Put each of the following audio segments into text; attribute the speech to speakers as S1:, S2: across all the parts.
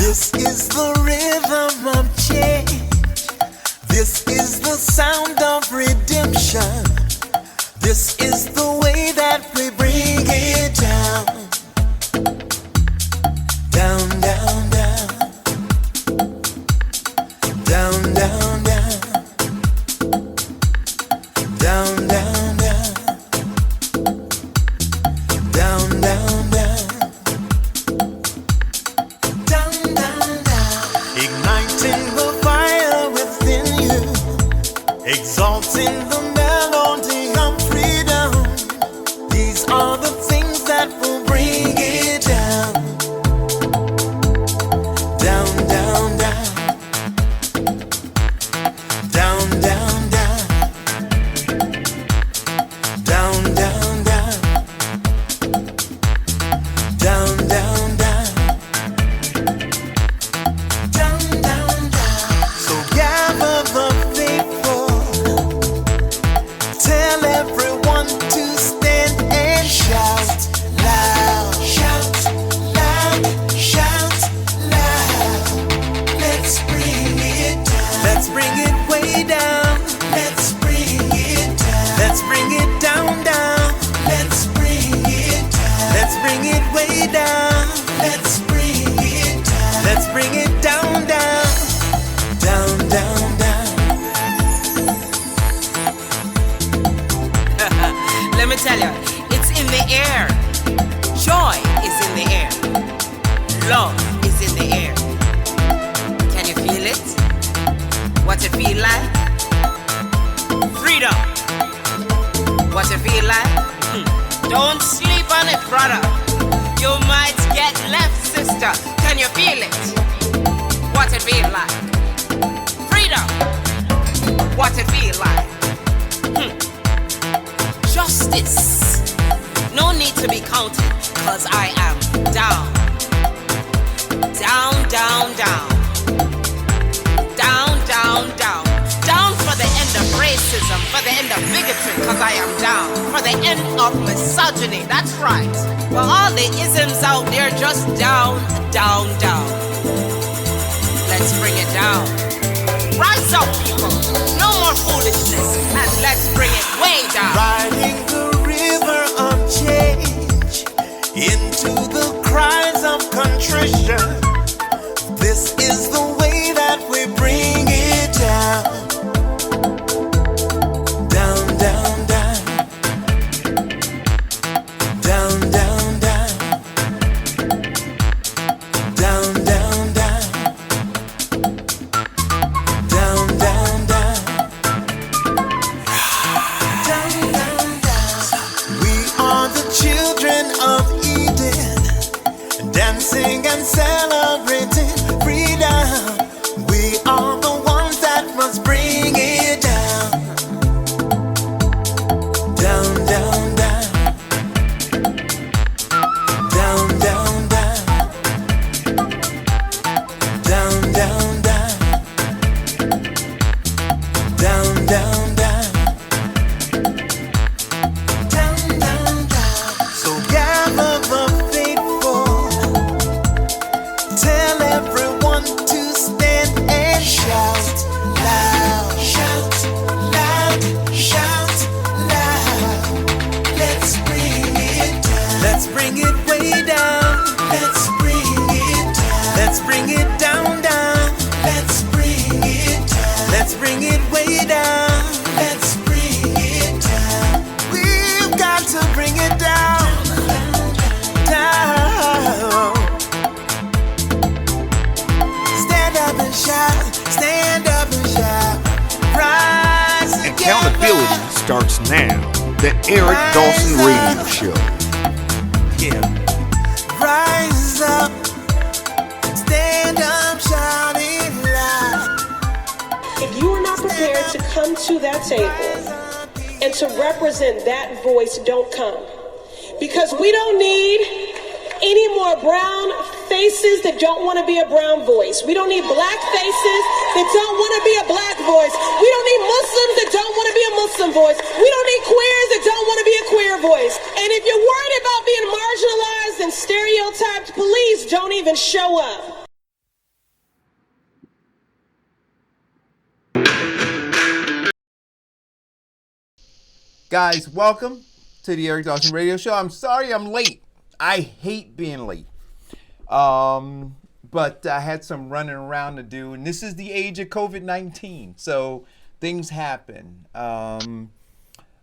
S1: This is the rhythm of change. This is the sound of redemption. This is the way that we bring it down. Down, down, down. Down, down, down. Down, down, down. Down, down, down. Down, down, down. Igniting the fire within you. Exalting the melody of freedom. These are the things that will bring it down. Down, down, down. Down, down, down. Down, down, down. Down, down, down. Down, down, down. So gather the faithful. Tell everyone to stand and shout loud. Shout loud. Shout loud. Let's bring it down. Let's bring it way down. Let's bring it down. Let's bring it down, down. Let's bring it down. Let's bring it way down. Let's bring it down. Let's bring it down, down. Down, down, down.
S2: Let me tell you, it's in the air. Joy is in the air. Love is in the air. Can you feel it? What it feel like? Freedom. What it feel like? Don't sleep on it, brother. You might get left, sister. Can you feel it? What it feel like? Freedom. What it feel like? Justice. No need to be counted, cause I am down. Down, down, down. Down, down, down. Down for the end of racism, for the end of bigotry, cause I am down. For the end of misogyny, that's right. For all the isms out there, just down, down, down. Let's bring it down. Rise up, people. No more foolishness, and let's bring it way down.
S1: Riding the river of change into the cries of contrition. This is the way that we bring it down. Down, down, down. Down, down, down. Down, down, down. Down, down, down. Down, down, down. We are the children of Eden, dancing and celebrating freedom. We are the ones that must bring it down. Down, down, down. Down, down, down. Down, down, down. Down, down, down. Down, down, down. So gather the faithful. Tell everyone to stand and shout loud. Shout loud. Shout loud. Let's bring it down. Let's bring it way down. Let's bring it down. Let's bring it down, down. Let's bring it down. Let's bring it way down. Let's bring it down. We've got to bring it down. Down. Stand up and shout. Stand up and shout. Rise together.
S3: Accountability starts now. The Eric Dawson Radio Show.
S1: Yeah. Rise up. Stand up, shouting loud.
S4: If you are not prepared to come to that table and to represent that voice, don't come. Because we don't need any more brown faces that don't want to be a brown voice. We don't need black faces that don't want to be a black voice. We don't need Muslims that don't want to be a Muslim voice. We don't need queers that don't want to be a queer voice. And if you're worried about being marginalized and stereotyped, please don't even show up.
S5: Guys, welcome to the Eric Dawson Radio Show. I'm sorry I'm late. I hate being late. But I had some running around to do, and this is the age of COVID-19, so things happen. But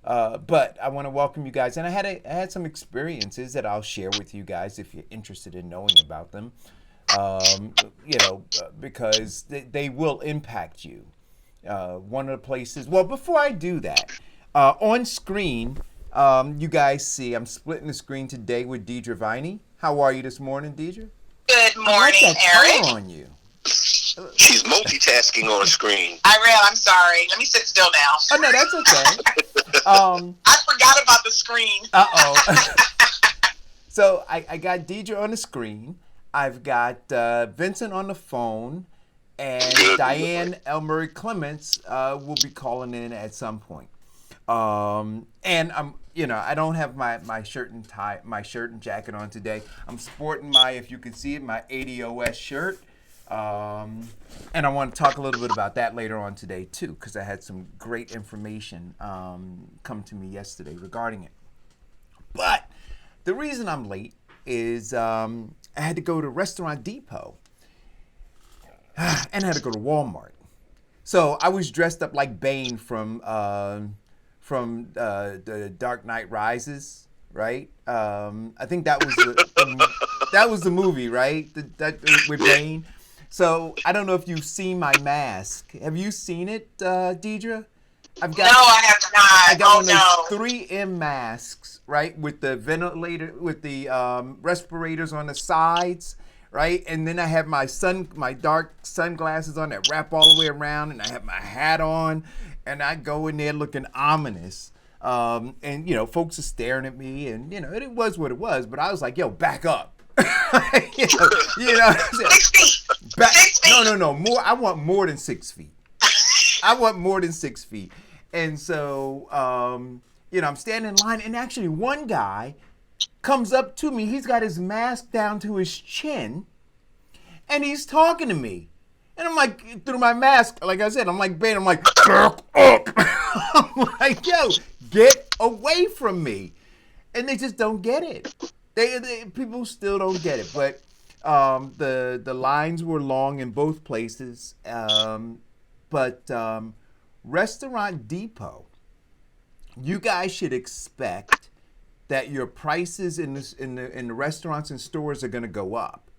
S5: I want to welcome you guys, and I had some experiences that I'll share with you guys if you're interested in knowing about them. Because they will impact you. One of the places. Well, before I do that, on screen, you guys see I'm splitting the screen today with Deidre Viney. How are you this morning, Deidre?
S6: Good morning,
S5: I like that
S6: Eric.
S5: color on you.
S7: She's multitasking on a screen.
S6: I'm sorry. Let me sit still now.
S5: Oh no, that's okay.
S6: I forgot about the screen.
S5: So I got Deidre on the screen. I've got Vincent on the phone, and Diane Elmurray Clements will be calling in at some point. And I don't have my shirt and tie, my shirt and jacket on today. I'm sporting if you can see it, my ADOS shirt. And I want to talk a little bit about that later on today too, because I had some great information come to me yesterday regarding it. But the reason I'm late is I had to go to Restaurant Depot and I had to go to Walmart. So I was dressed up like Bane from the Dark Knight Rises, right? I think that was the movie, right? That with Bane. So I don't know if you've seen my mask. Have you seen it, Deidre?
S6: No, I have not.
S5: I got one of those 3M masks, right, with the ventilator, with the respirators on the sides, right, and then I have my dark sunglasses on that wrap all the way around, and I have my hat on, and I go in there looking ominous, and folks are staring at me, and it was what it was, but I was like, yo, back up. you know
S6: 6 feet.
S5: Back,
S6: 6 feet.
S5: No, more. I want more than 6 feet. I want more than 6 feet. And so, I'm standing in line, and actually one guy comes up to me. He's got his mask down to his chin, and he's talking to me. And I'm like, through my mask, like I said, I'm like, Bane, I'm like, back up. I'm like, yo, get away from me. And they just don't get it. People still don't get it. But the lines were long in both places. But Restaurant Depot, you guys should expect that your prices in the restaurants and stores are going to go up,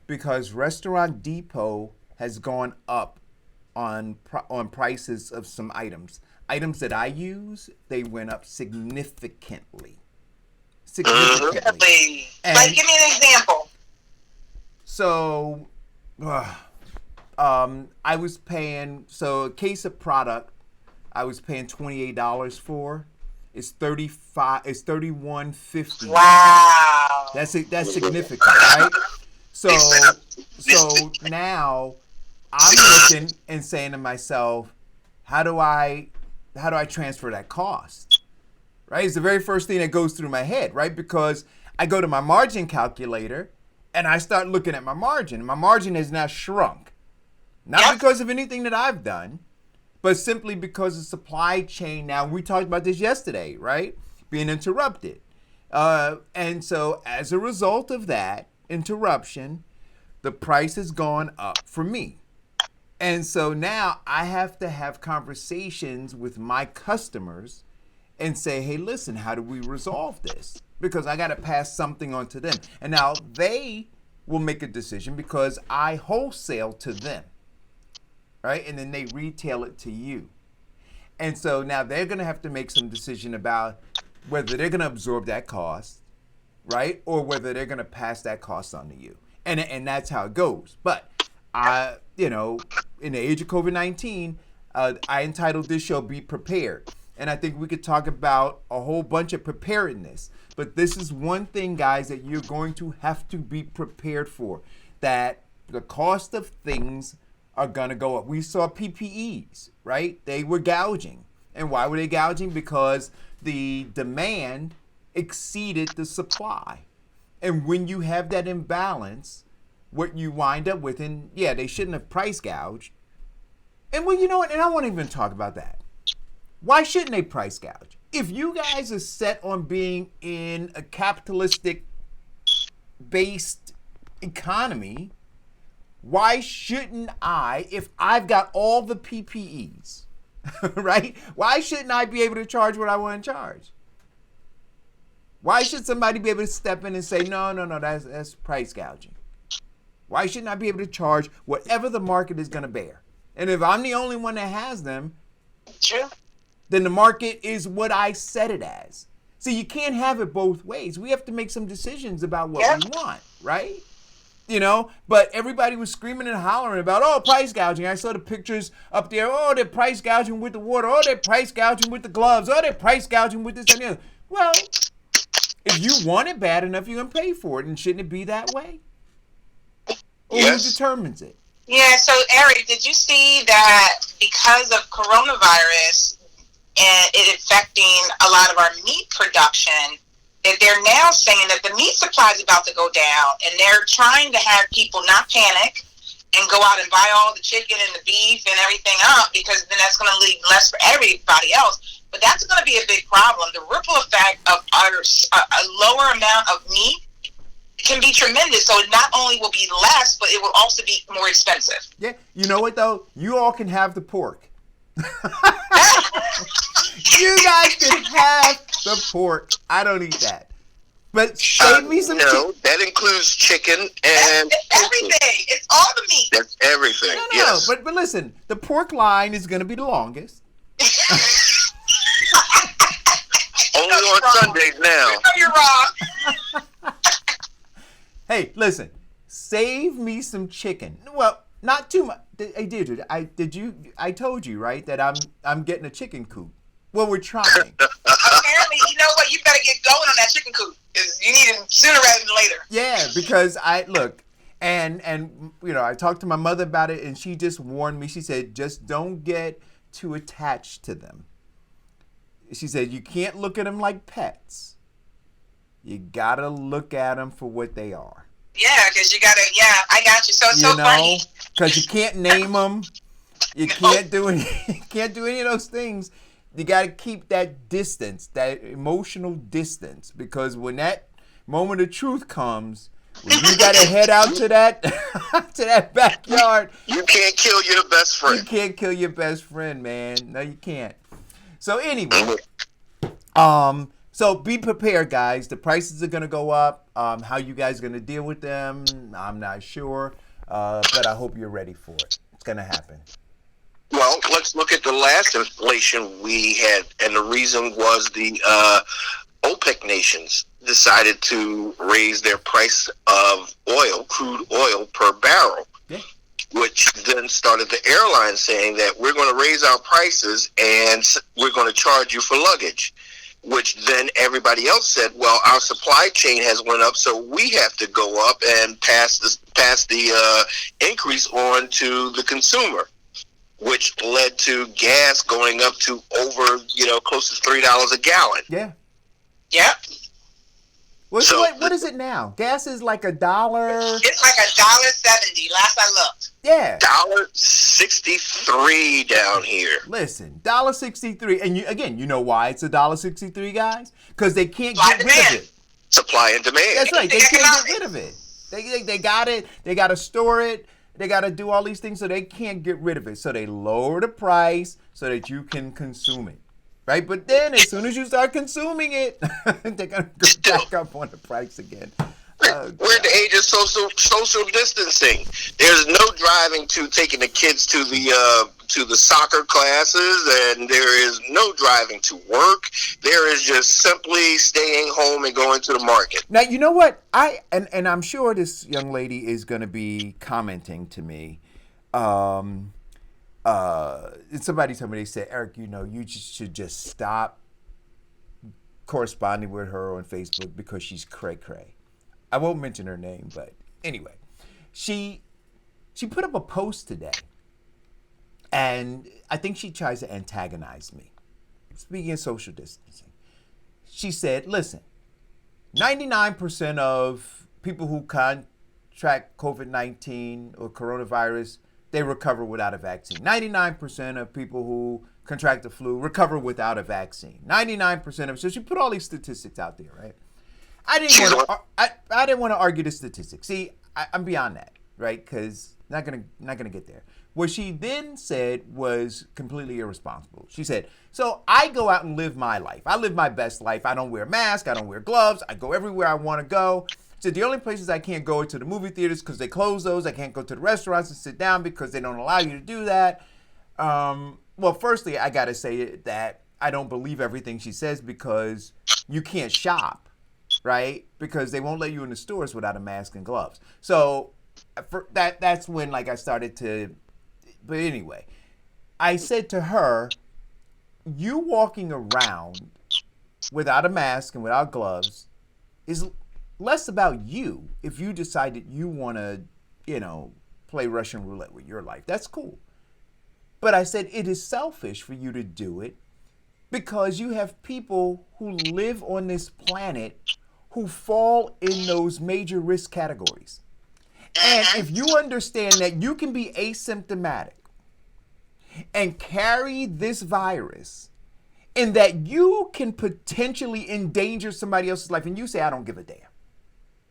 S5: because Restaurant Depot has gone up on prices of some items. Items that I use, they went up significantly.
S6: Really? Like, give me an example.
S5: So, I was paying, a case of product I was paying $28 for. It's $31.50.
S6: Wow.
S5: That's significant, right? So now I'm looking and saying to myself, how do I transfer that cost? Right? It's the very first thing that goes through my head, right? Because I go to my margin calculator and I start looking at my margin. My margin has now shrunk. Not because of anything that I've done, but simply because the supply chain now, we talked about this yesterday, right? Being interrupted. And so as a result of that interruption, the price has gone up for me. And so now I have to have conversations with my customers and say, hey, listen, how do we resolve this? Because I got to pass something on to them. And now they will make a decision because I wholesale to them. Right? And then they retail it to you. And so now they're going to have to make some decision about whether they're going to absorb that cost, right? Or whether they're going to pass that cost on to you. And that's how it goes. But in the age of COVID-19, I entitled this show Be Prepared. And I think we could talk about a whole bunch of preparedness. But this is one thing, guys, that you're going to have to be prepared for. That the cost of things are going to go up. We saw PPEs, right? They were gouging. And why were they gouging? Because the demand exceeded the supply. And when you have that imbalance, what you wind up with, and yeah, they shouldn't have price gouged. And well, you know what? And I won't even talk about that. Why shouldn't they price gouge? if you guys are set on being in a capitalistic based economy, why shouldn't I, if I've got all the PPEs, right? Why shouldn't I be able to charge what I want to charge? Why should somebody be able to step in and say, no, that's price gouging? Why shouldn't I be able to charge whatever the market is going to bear? And if I'm the only one that has them,
S6: True.
S5: then the market is what I set it as. See, you can't have it both ways. We have to make some decisions about what we want, right? You know, but everybody was screaming and hollering about, oh, price gouging. I saw the pictures up there. Oh, they're price gouging with the water. Oh, they're price gouging with the gloves. Oh, they're price gouging with this and the other. Well, if you want it bad enough, you're going to pay for it. And shouldn't it be that way? Or who determines it?
S6: Yeah, so Eric, did you see that because of coronavirus and it affecting a lot of our meat production, that they're now saying that the meat supply is about to go down, and they're trying to have people not panic and go out and buy all the chicken and the beef and everything up, because then that's going to leave less for everybody else. But that's going to be a big problem. The ripple effect of a lower amount of meat can be tremendous. So it not only will be less, but it will also be more expensive.
S5: Yeah, you know what though? You all can have the pork. You guys can have the pork. I don't eat that. But save me some chicken.
S7: No, that includes chicken and
S6: it's everything. It's all the meat.
S7: That's everything.
S5: No,
S7: yes.
S5: but listen, the pork line is going to be the longest.
S7: Only on Sundays now.
S6: You're wrong.
S5: Hey, listen, save me some chicken. Well, not too much. Hey, Deirdre, I told you, right, that I'm getting a chicken coop. Well, we're trying.
S6: Apparently, you know what? You better get going on that chicken coop. You need it sooner rather than later.
S5: Yeah, because and you know, I talked to my mother about it, and she just warned me. She said, just don't get too attached to them. She said, you can't look at them like pets. You gotta look at them for what they are.
S6: Yeah, because you gotta. Yeah, I got you. So it's so funny.
S5: Because you can't name them. You can't do any. You can't do any of those things. You got to keep that distance, that emotional distance, because when that moment of truth comes, when you got to head out to that to that backyard,
S7: You can't kill your best friend.
S5: you can't kill your best friend, man. No, you can't. So anyway, so be prepared, guys. The prices are gonna go up. How you guys are gonna deal with them, I'm not sure, but I hope you're ready for it. It's gonna happen.
S7: Well, let's look at the last inflation we had, and the reason was the OPEC nations decided to raise their price of oil, crude oil per barrel, which then started the airline saying that we're going to raise our prices and we're going to charge you for luggage, which then everybody else said, well, our supply chain has went up, so we have to go up and pass the increase on to the consumer, which led to gas going up to over, close to $3 a gallon.
S5: Yeah.
S6: Yep.
S5: What is it now? Gas is like $1.
S6: It's like $1.70. Last I looked.
S5: Yeah.
S7: $1.63 down here.
S5: Listen, $1.63, and you know why it's $1.63, guys? Because they can't get rid of it.
S7: Supply and demand.
S5: That's right. They can't get rid of it. They got it. They got to store it. They got to do all these things, so they can't get rid of it. So they lower the price so that you can consume it, right? But then as soon as you start consuming it, they're going to go back up on the price again.
S7: We're in the age of social distancing. There's no driving to taking the kids to the soccer classes, and there is no driving to work. There is just simply staying home and going to the market.
S5: Now, you know what? And I'm sure this young lady is going to be commenting to me. Somebody told me, they said, Eric, you should just stop corresponding with her on Facebook because she's cray-cray. I won't mention her name, but anyway, she put up a post today, and I think she tries to antagonize me. Speaking of social distancing, she said, listen, 99% of people who contract COVID-19 or coronavirus, they recover without a vaccine. 99% of people who contract the flu recover without a vaccine. 99% of. So she put all these statistics out there, right? I didn't want to argue the statistics. See, I'm beyond that, right? Because not gonna get there. What she then said was completely irresponsible. She said, "So I go out and live my life. I live my best life. I don't wear a mask. I don't wear gloves. I go everywhere I want to go." So the only places I can't go are to the movie theaters because they close those. I can't go to the restaurants and sit down because they don't allow you to do that. Well, firstly, I got to say that I don't believe everything she says because you can't shop, right? Because they won't let you in the stores without a mask and gloves. So that's when like I started to, but anyway, I said to her, you walking around without a mask and without gloves is less about you if you decide that you want to, play Russian roulette with your life. That's cool. But I said it is selfish for you to do it because you have people who live on this planet who fall in those major risk categories. And if you understand that you can be asymptomatic and carry this virus and that you can potentially endanger somebody else's life, and you say, I don't give a damn.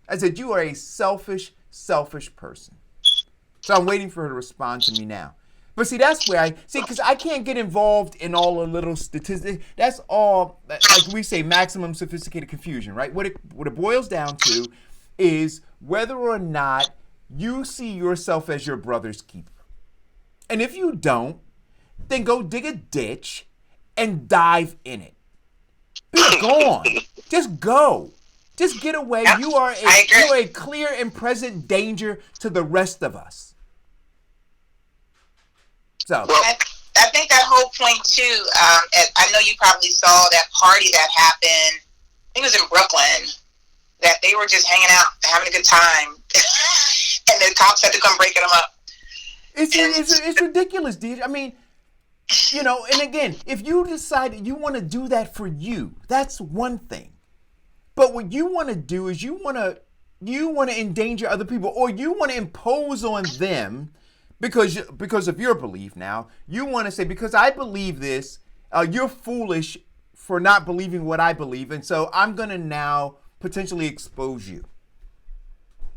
S5: I said, you are a selfish person. So I'm waiting for her to respond to me now. But see, that's where because I can't get involved in all the little statistics. That's all, like we say, maximum sophisticated confusion, right? What it boils down to is whether or not you see yourself as your brother's keeper. And if you don't, then go dig a ditch and dive in it. Be gone. Just go. Just get away.
S6: Yep,
S5: You are a clear and present danger to the rest of us. So
S6: I think that whole point too. I know you probably saw that party that happened. I think it was in Brooklyn. That they were just hanging out, having a good time, and the cops had to come breaking them up.
S5: It's ridiculous, dude. I mean, and again, if you decide that you want to do that for you, that's one thing. But what you want to do is you want to endanger other people, or you want to impose on them because of your belief. Now you want to say, because I believe this, you're foolish for not believing what I believe, and so I'm gonna now potentially expose you.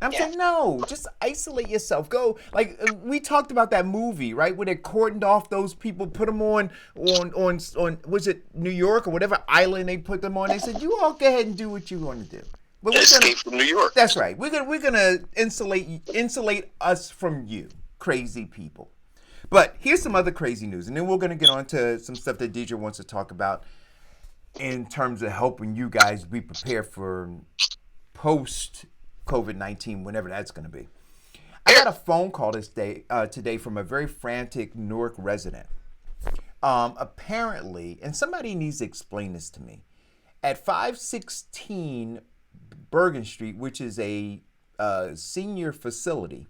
S5: I'm saying, no, just isolate yourself. Go, like we talked about that movie, right, where they cordoned off those people, put them on was it New York or whatever island they put them on? They said, you all go ahead and do what you want to do. But
S7: Escape from New York.
S5: That's right. We're gonna insulate us from you, crazy people. But here's some other crazy news, and then we're gonna get on to some stuff that Deidre wants to talk about in terms of helping you guys be prepared for post COVID-19, whenever that's going to be. I got a phone call today from a very frantic Newark resident. Apparently, and somebody needs to explain this to me, at 516 Bergen Street, which is a senior facility,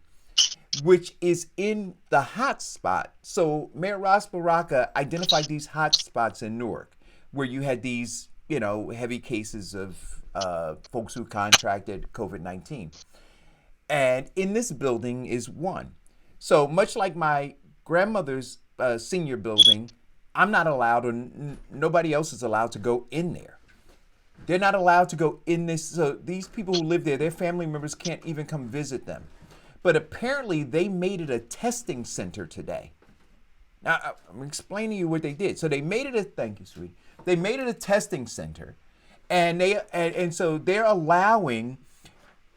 S5: which is in the hot spot. So Mayor Ras Baraka identified these hot spots in Newark, where you had these, heavy cases of folks who contracted COVID-19. And in this building is one. So much like my grandmother's senior building, I'm not allowed, or nobody else is allowed to go in there. They're not allowed to go in this. So these people who live there, their family members can't even come visit them. But apparently they made it a testing center today. Now, I'm explaining to you what they did. So they made it thank you, sweetie. They made it a testing center. And so they're allowing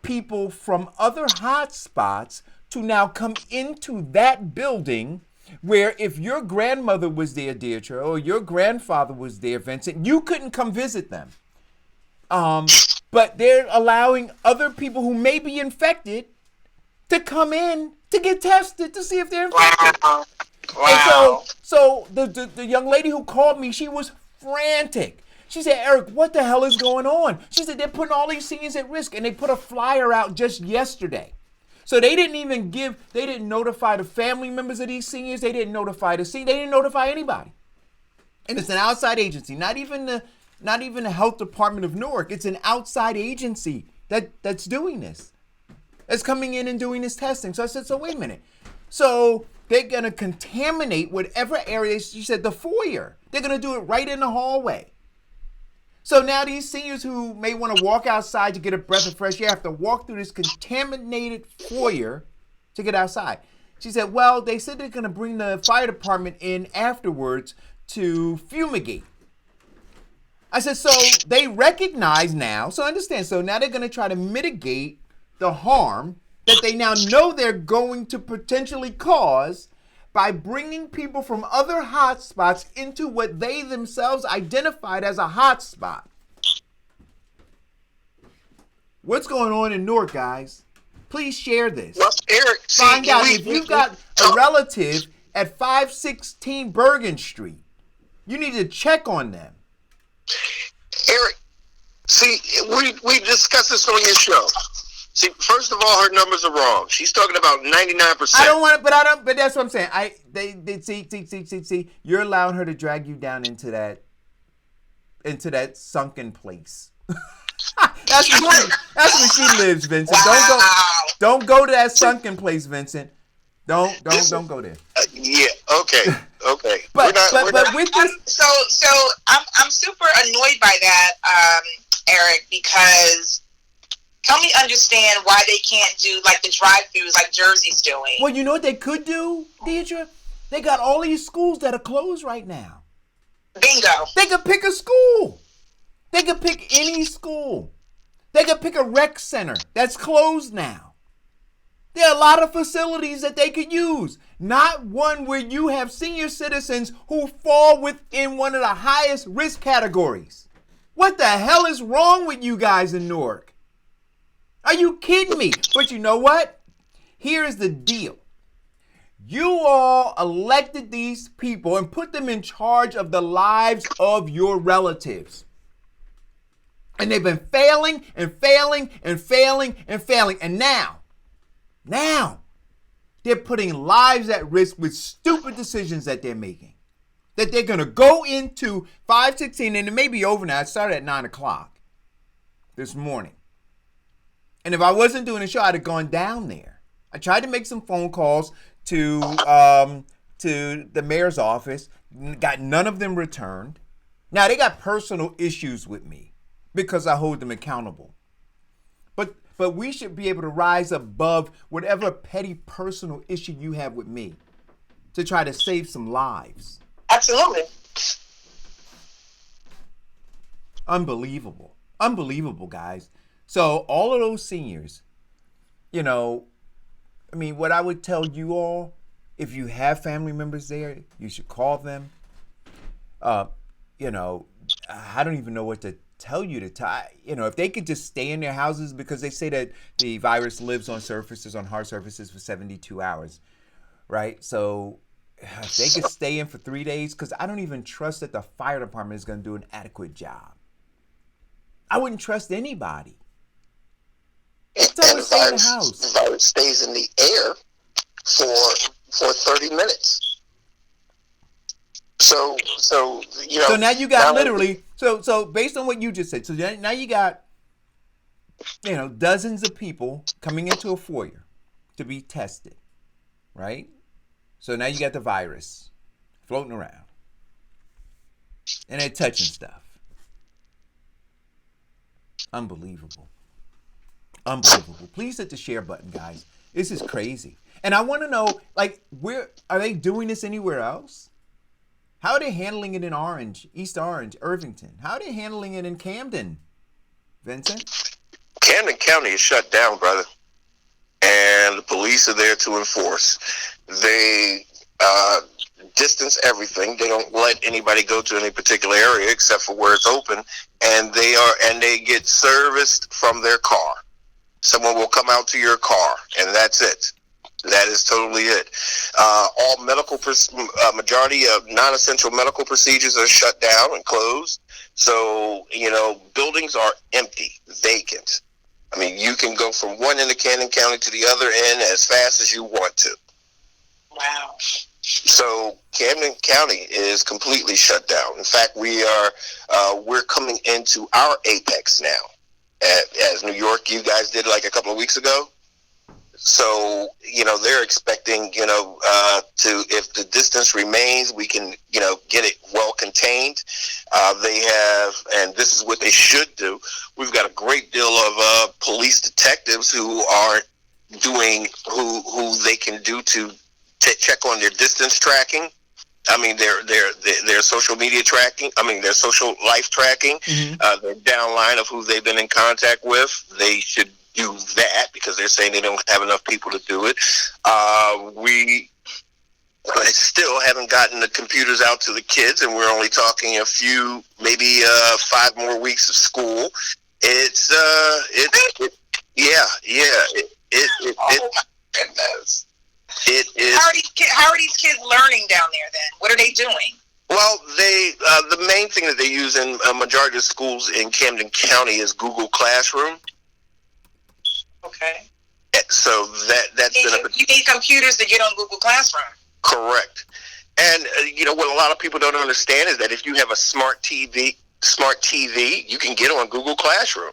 S5: people from other hotspots to now come into that building where if your grandmother was there, Deirdre, or your grandfather was there, Vincent, you couldn't come visit them. But they're allowing other people who may be infected to come in to get tested to see if they're infected.
S6: Wow.
S5: And so the young lady who called me, she was frantic. She said, Eric, what the hell is going on? She said, they're putting all these seniors at risk, and they put a flyer out just yesterday. So they didn't notify the family members of these seniors. They didn't notify they didn't notify anybody. And it's an outside agency, not even the health department of Newark. It's an outside agency that's doing this. That's coming in and doing this testing. So I said, so wait a minute. So they're going to contaminate whatever area, she said, the foyer. They're going to do it right in the hallway. So now these seniors who may want to walk outside to get a breath of fresh air have to walk through this contaminated foyer to get outside. She said, well, they said they're going to bring the fire department in afterwards to fumigate. I said, so they recognize now, so understand, so now they're going to try to mitigate the harm that they now know they're going to potentially cause by bringing people from other hotspots into what they themselves identified as a hotspot. What's going on in Newark, guys? Please share this.
S7: Well, Eric,
S5: Find out if you've got a relative at 516 Bergen Street. You need to check on them.
S7: Eric, see, we discussed this on your show. See, first of all, her numbers are wrong. She's talking about 99%.
S5: I don't want to, but that's what I'm saying. They see. You're allowing her to drag you down into that sunken place. That's where she lives, Vincent.
S6: Wow.
S5: Don't go to that sunken place, Vincent. Don't go there.
S7: Yeah. Okay.
S5: But with this,
S6: So I'm super annoyed by that, Eric, because help me understand why they can't do like the drive-thrus like Jersey's doing.
S5: well, you know what they could do, Deidre? They got all these schools that are closed right now.
S6: Bingo.
S5: They could pick a school. They could pick any school. They could pick a rec center that's closed now. There are a lot of facilities that they could use. Not one where you have senior citizens who fall within one of the highest risk categories. What the hell is wrong with you guys in Newark? Are you kidding me? But you know what? Here is the deal. You all elected these people and put them in charge of the lives of your relatives. And they've been failing and failing and failing and failing. And now, they're putting lives at risk with stupid decisions that they're making. That they're going to go into 516, and it may be over now. It started at 9 o'clock this morning. And if I wasn't doing a show, I'd have gone down there. I tried to make some phone calls to the mayor's office. Got none of them returned. Now, they got personal issues with me because I hold them accountable. But we should be able to rise above whatever petty personal issue you have with me to try to save some lives.
S6: Absolutely.
S5: Unbelievable. Unbelievable, guys. So all of those seniors, what I would tell you all, if you have family members there, you should call them. I don't even know what to tell you to if they could just stay in their houses, because they say that the virus lives on hard surfaces for 72 hours, right? So if they could stay in for 3 days, because I don't even trust that the fire department is going to do an adequate job. I wouldn't trust anybody. Tell them to stay in the house.
S7: The virus stays in the air for 30 minutes. So
S5: now you got literally. So based on what you just said, so now you got, dozens of people coming into a foyer to be tested, right? So now you got the virus floating around, and they're touching stuff. Unbelievable. Please hit the share button, guys. This is crazy. And I want to know, where are they doing this anywhere else? How are they handling it in Orange, East Orange, Irvington? How are they handling it in Camden, Vincent?
S7: Camden County is shut down, brother. And the police are there to enforce. They distance everything. They don't let anybody go to any particular area except for where it's open. And they get serviced from their car. Someone will come out to your car, and that's it. That is totally it. All majority of non-essential medical procedures are shut down and closed. So, buildings are empty, vacant. I mean, you can go from one end of Camden County to the other end as fast as you want to.
S6: Wow.
S7: So Camden County is completely shut down. In fact, we're coming into our apex now. As New York, you guys did like a couple of weeks ago. So, they're expecting, to, if the distance remains, we can, get it well contained. They have, and this is what they should do. We've got a great deal of police detectives who are doing, who they can do to check on their distance tracking. I mean, their social media tracking. I mean, their social life tracking. Their downline of who they've been in contact with. They should do that because they're saying they don't have enough people to do it. We still haven't gotten the computers out to the kids, and we're only talking a few, maybe 5 more weeks of school. It's yeah.
S6: Oh my goodness.
S7: It is.
S6: How are these kids learning down there then? What are they doing?
S7: Well, the main thing that they use in a majority of schools in Camden County is Google Classroom.
S6: Okay.
S7: So that's
S6: you need computers to get on Google Classroom.
S7: Correct. And what a lot of people don't understand is that if you have a smart TV, you can get on Google Classroom.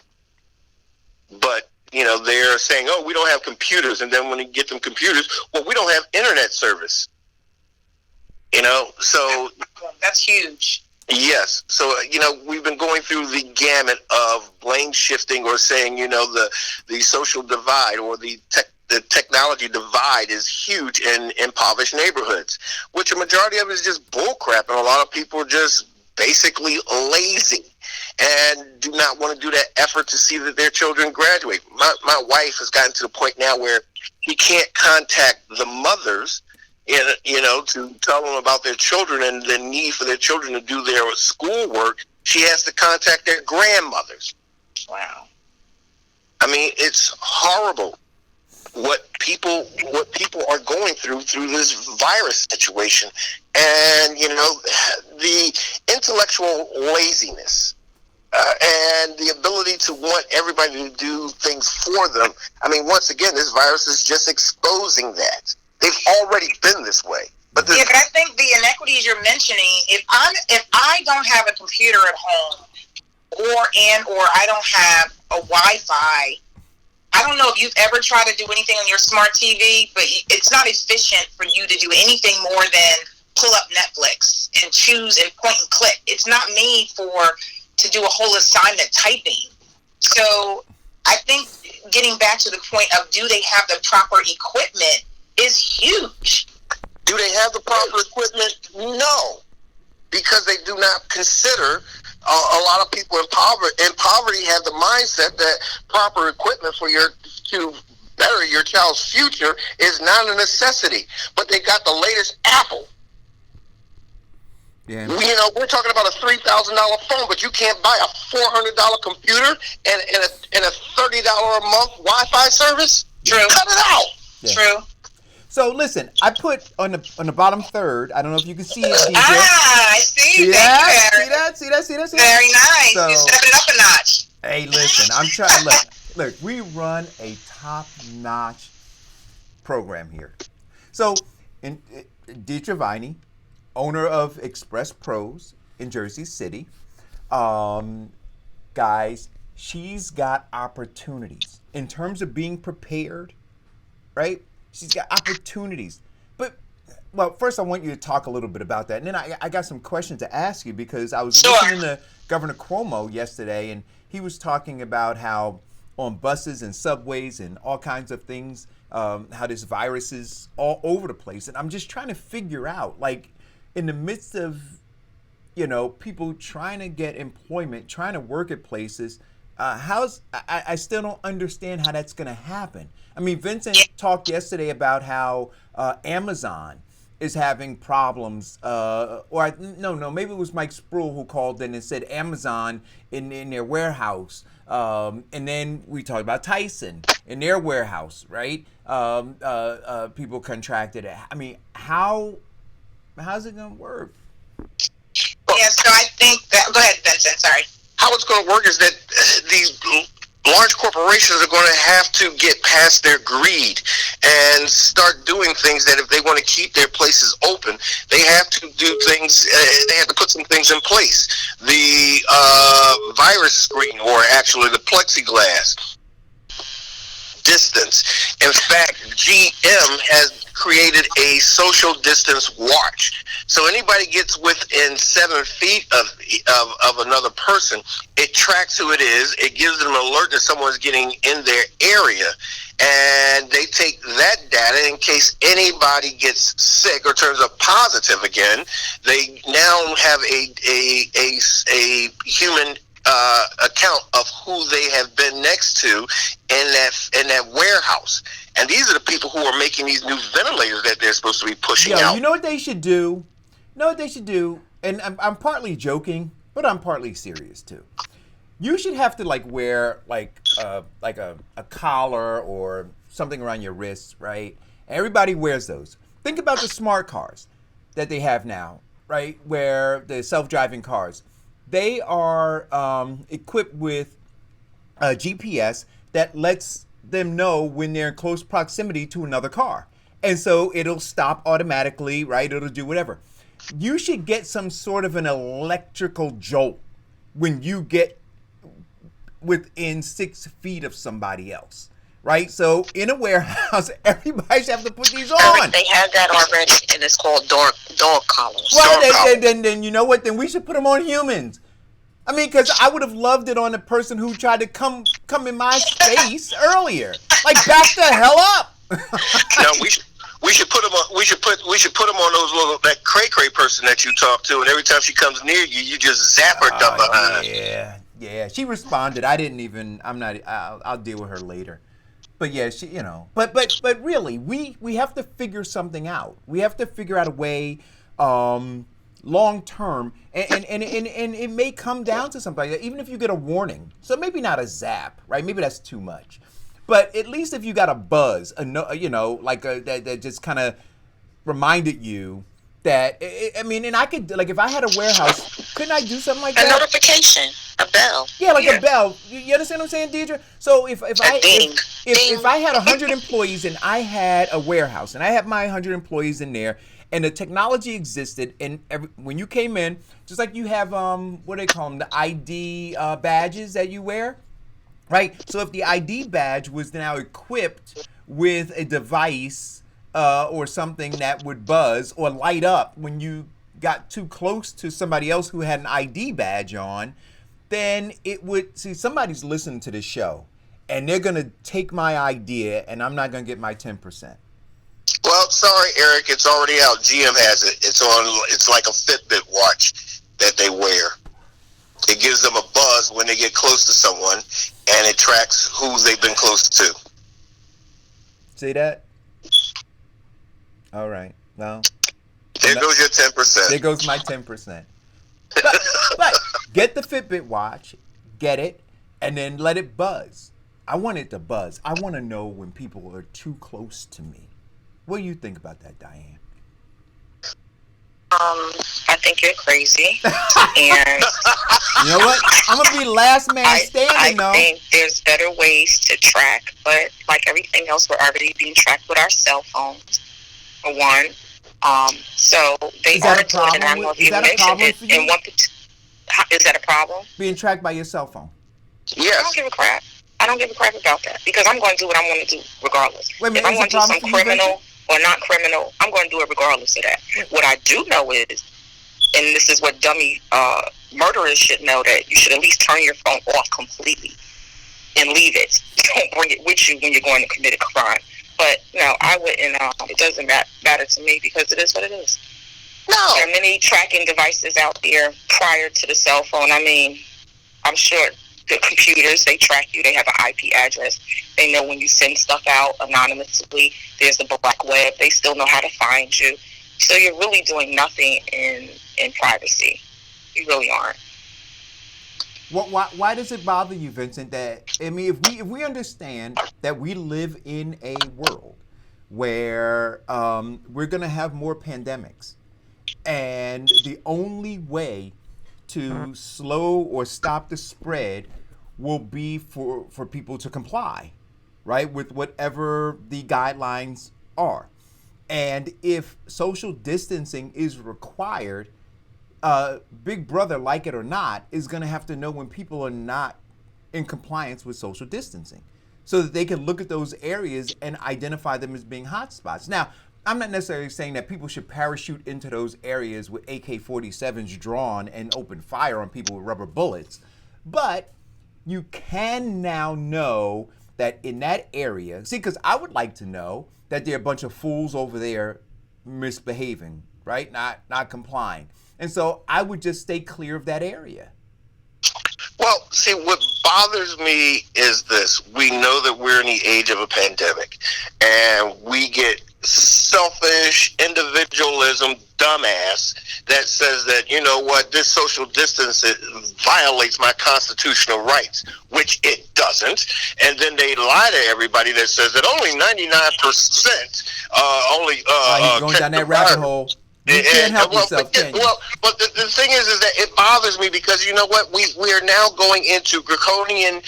S7: But they're saying, "Oh, we don't have computers," and then when you get them computers, well, we don't have internet service. So
S6: that's huge.
S7: Yes. So, we've been going through the gamut of blame shifting, or saying, the social divide or the technology divide is huge in impoverished neighborhoods, which a majority of it is just bullcrap. And a lot of people are just basically lazy and do not want to do that effort to see that their children graduate. My wife has gotten to the point now where she can't contact the mothers, to tell them about their children and the need for their children to do their schoolwork. She has to contact their grandmothers.
S6: Wow.
S7: I mean, it's horrible what people are going through this virus situation. And, the intellectual laziness and the ability to want everybody to do things for them. I mean, once again, this virus is just exposing that. They've already been this way. But
S6: I think the inequities you're mentioning, if I don't have a computer at home or I don't have a Wi-Fi, I don't know if you've ever tried to do anything on your smart TV, but it's not efficient for you to do anything more than pull up Netflix and choose and point and click. It's not made to do a whole assignment typing. So I think getting back to the point of, do they have the proper equipment, is huge.
S7: Do they have the proper equipment? No, because they do not consider. A lot of people in poverty have the mindset that proper equipment to better your child's future is not a necessity. But they got the latest Apple.
S5: Yeah.
S7: We're talking about a $3,000 phone, but you can't buy a $400 computer and a $30 a month Wi-Fi service.
S6: True.
S7: Cut it out.
S5: Yeah.
S6: True.
S5: So listen, I put on the bottom third. I don't know if you can see it, DJ.
S6: I see.
S5: See
S6: Thank
S5: that?
S6: you, Eric.
S5: See that?
S6: Very nice.
S5: So,
S6: You're stepping it up a notch.
S5: Hey, listen, I'm trying. Look, we run a top-notch program here. So, Deidre, owner of Express Pros in Jersey City, guys, she's got opportunities in terms of being prepared, right? She's got opportunities. But, well, first I want you to talk a little bit about that. And then I got some questions to ask you, because I was listening to Governor Cuomo yesterday, and he was talking about how on buses and subways and all kinds of things, how this virus is all over the place. And I'm just trying to figure out, like, in the midst of, people trying to get employment, trying to work at places, I still don't understand how that's going to happen. I mean, Vincent talked yesterday about how Amazon is having problems, maybe it was Mike Spruill who called in and said Amazon in their warehouse. And then we talked about Tyson in their warehouse, right? People contracted it. I mean, how's it going to work?
S6: Yeah, so I think that, go ahead, Vincent, sorry.
S7: How it's going to work is that these large corporations are going to have to get past their greed and start doing things that, if they want to keep their places open, they have to do things, they have to put some things in place. The virus screen, or actually the plexiglass. distance. In fact, GM has created a social distance watch. So anybody gets within 7 feet of another person, it tracks who it is. It gives them an alert that someone's getting in their area. And they take that data in case anybody gets sick or turns up positive again. They now have a human account of who they have been next to in that warehouse. And these are the people who are making these new ventilators that they're supposed to be pushing out.
S5: You know what they should do? And I'm partly joking, but I'm partly serious too. You should have to wear a collar or something around your wrists, right? Everybody wears those. Think about the smart cars that they have now, right? Where the self-driving cars, they are equipped with a GPS that lets them know when they're in close proximity to another car. And so it'll stop automatically, right? It'll do whatever. You should get some sort of an electrical jolt when you get within 6 feet of somebody else, right? So in a warehouse, everybody should have to put these on.
S6: They have that already, and it's called dog collars.
S5: Well, then you know what? Then we should put them on humans. I mean, because I would have loved it on the person who tried to come in my space earlier. Back the hell up.
S7: No, we should put them on. We should put them on those little that cray person that you talk to, and every time she comes near you, you just zap her dumb behind.
S5: Yeah. She responded. I didn't even. I'm not. I'll deal with her later. But yeah, she. But really, we have to figure something out. We have to figure out a way. Long term, and it may come down to somebody, even if you get a warning. So maybe not a zap, right? Maybe that's too much. But at least if you got a buzz, that just kind of reminded you that, and I could, if I had a warehouse, couldn't I do something like that?
S6: A notification, a bell.
S5: Yeah, a bell. You understand what I'm saying, Deidre? So if I had 100 employees and I had a warehouse and I had my 100 employees in there, and the technology existed, and when you came in, just like you have, what do they call them, the ID badges that you wear, right? So if the ID badge was now equipped with a device or something that would buzz or light up when you got too close to somebody else who had an ID badge on, then it would, see, somebody's listening to this show, and they're going to take my idea, and I'm not going to get my 10%.
S7: Well, sorry, Eric, it's already out. GM has it. It's like a Fitbit watch that they wear. It gives them a buzz when they get close to someone, and it tracks who they've been close to.
S5: See that? All right. Well,
S7: there goes your 10%.
S5: There goes my 10%. But get the Fitbit watch, get it, and then let it buzz. I want it to buzz. I want to know when people are too close to me. What do you think about that, Diane?
S6: I think you're crazy. And
S5: you know what? I'm gonna be last man standing.
S6: I think there's better ways to track, but like everything else, we're already being tracked with our cell phones. For one, so they are doing it. I don't know if you mentioned it. Is that a problem?
S5: Being tracked by your cell phone?
S7: Yes.
S6: I don't give a crap. I don't give a crap about that because I'm going to do what I want to do regardless.
S5: Wait a minute,
S6: if I'm going to do some criminal or not criminal, I'm going to do it regardless of that. What I do know is, and this is what dummy murderers should know, that you should at least turn your phone off completely and leave it. Don't bring it with you when you're going to commit a crime. But no, I wouldn't. It doesn't matter to me because it is what it is.
S7: No.
S6: There are many tracking devices out there prior to the cell phone. I mean, I'm sure the computers, they track you. They have an IP address. They know when you send stuff out anonymously. There's the black web. They still know how to find you. So you're really doing nothing in privacy. You really aren't.
S5: Why does it bother you, Vincent, that, I mean, if we understand that we live in a world where we're going to have more pandemics, and the only way to slow or stop the spread will be for people to comply, right, with whatever the guidelines are. And if social distancing is required, Big Brother, like it or not, is going to have to know when people are not in compliance with social distancing. so that they can look at those areas and identify them as being hotspots. Now, I'm not necessarily saying that people should parachute into those areas with AK-47s drawn and open fire on people with rubber bullets, but you can now know that in that area, see, because I would like to know that there are a bunch of fools over there misbehaving, right? Not complying. And so I would just stay clear of that area.
S7: Well, see, what bothers me is this. We know that we're in the age of a pandemic, and we get selfish individualism dumbass that says that, you know what, this social distance violates my constitutional rights, which it doesn't. And then they lie to everybody that says that only 99%
S5: He's going down that rabbit hole. You can't help yourself, can you?
S7: Well, but the thing is that it bothers me because, you know what, we are now going into draconian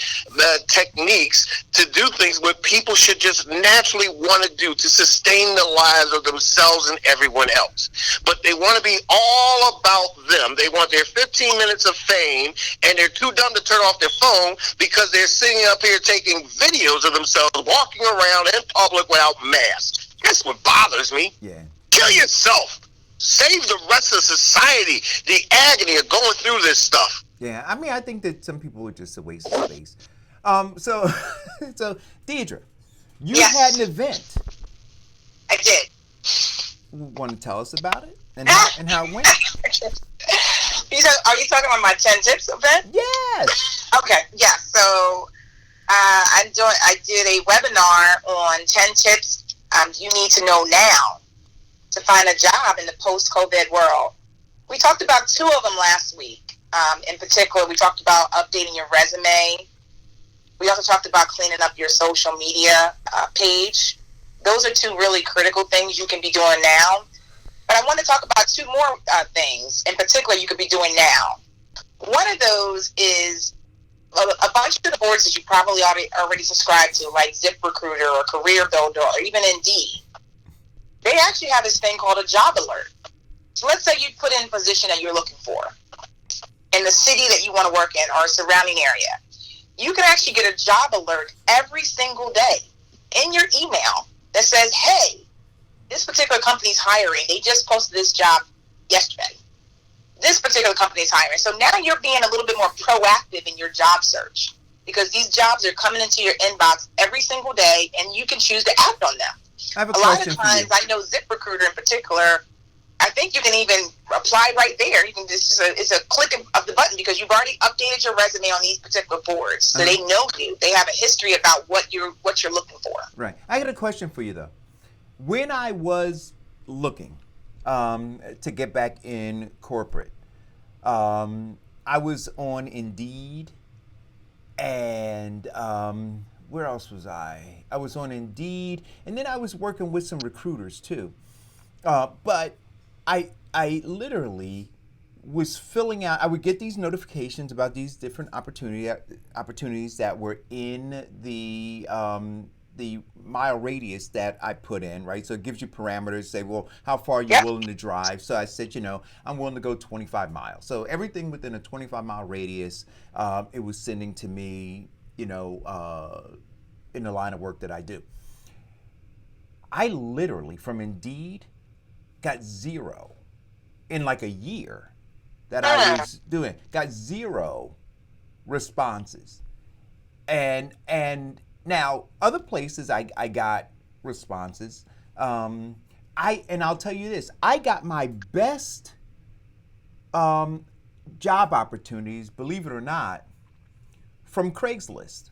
S7: techniques to do things what people should just naturally want to do to sustain the lives of themselves and everyone else. But they want to be all about them. They want their 15 minutes of fame, and they're too dumb to turn off their phone because they're sitting up here taking videos of themselves walking around in public without masks. That's what bothers me.
S5: Yeah.
S7: Kill yourself. Save the rest of society the agony of going through this stuff.
S5: Yeah, I mean, I think that some people are just a waste of space. So Deidre, you had an event.
S6: I did.
S5: Want to tell us about it and how it went?
S6: Are you talking about my 10 tips event?
S5: Yes.
S6: Okay. Yeah. So I did a webinar on 10 tips you need to know now to find a job in the post-COVID world. We talked about two of them last week. In particular, we talked about updating your resume. We also talked about cleaning up your social media page. Those are two really critical things you can be doing now. But I want to talk about two more things in particular you could be doing now. One of those is a bunch of the boards that you probably already subscribe to, like ZipRecruiter or Career Builder or even Indeed. They actually have this thing called a job alert. So let's say you put in a position that you're looking for in the city that you want to work in or a surrounding area. You can actually get a job alert every single day in your email that says, hey, this particular company's hiring. They just posted this job yesterday. This particular company is hiring. So now you're being a little bit more proactive in your job search because these jobs are coming into your inbox every single day and you can choose to act on them.
S5: I have a
S6: lot
S5: question
S6: of times,
S5: for you.
S6: I know ZipRecruiter in particular, I think you can even apply right there. You can it's a click of the button because you've already updated your resume on these particular boards. So they know you. They have a history about what you're looking for.
S5: Right. I got a question for you though. When I was looking to get back in corporate, I was on Indeed and where else was I? I was on Indeed, and then I was working with some recruiters too. But I literally was filling out. I would get these notifications about these different opportunities that were in the mile radius that I put in, right? So it gives you parameters. Say, well, how far are you willing to drive? So I said, I'm willing to go 25 miles. So everything within a 25-mile radius, it was sending to me. In the line of work that I do. I literally, from Indeed, got zero in like a year that I was doing. Got zero responses. And now other places I got responses. I'll tell you this, I got my best job opportunities, believe it or not, from Craigslist.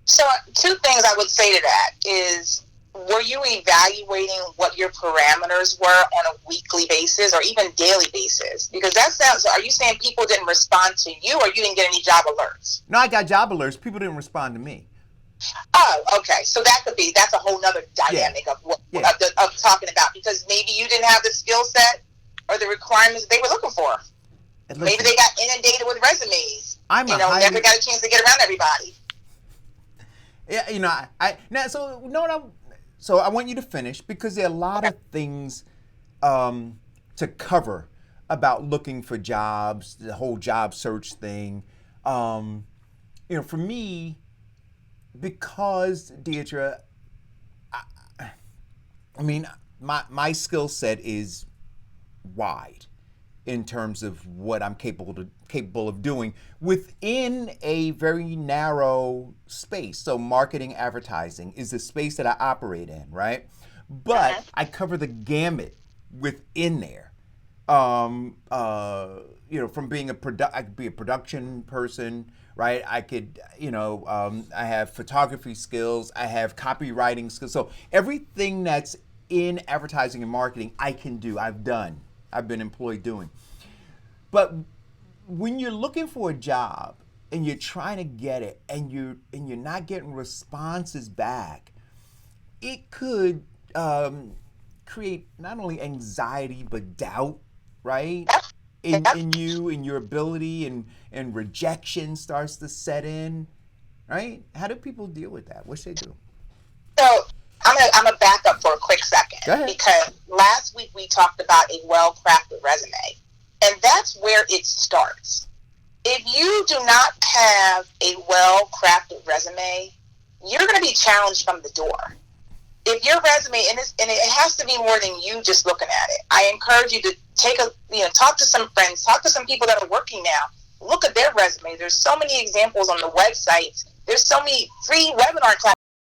S6: So two things I would say to that is, were you evaluating what your parameters were on a weekly basis or even daily basis? Because that sounds, are you saying people didn't respond to you or you didn't get any job alerts?
S5: No, I got job alerts. People didn't respond to me.
S6: Oh, okay. So that's a whole nother dynamic of talking about, because maybe you didn't have the skill set or the requirements they were looking for.
S5: Listen,
S6: maybe they got inundated with resumes. Never got a chance to get around everybody.
S5: Yeah, So I want you to finish because there are a lot of things to cover about looking for jobs, the whole job search thing. For me, because Deidre, I mean, my skill set is wide in terms of what I'm capable of doing within a very narrow space. So marketing, advertising is the space that I operate in, right? But I cover the gamut within there. From being I could be a production person, right? I could, I have photography skills, I have copywriting skills. So everything that's in advertising and marketing, I can do. I've been employed doing. But when you're looking for a job and you're trying to get it and you're not getting responses back, it could create not only anxiety but doubt, right? In you, in your ability, and rejection starts to set in, right? How do people deal with that? What should they do?
S6: So I'm gonna back up for a quick second.
S5: Go ahead.
S6: Because last week we talked about a well-crafted resume, and that's where it starts. If you do not have a well-crafted resume, you're going to be challenged from the door. If your resume, and it has to be more than you just looking at it. I encourage you to talk to some friends, talk to some people that are working now. Look at their resume. There's so many examples on the websites. There's so many free webinar classes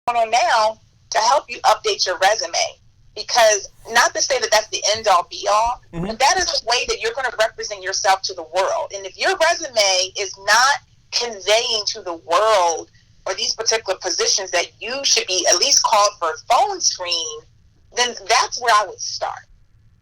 S6: going on now to help you update your resume. Because not to say that that's the end all be all, but that is a way that you're going to represent yourself to the world. And if your resume is not conveying to the world or these particular positions that you should be at least called for a phone screen, then that's where I would start.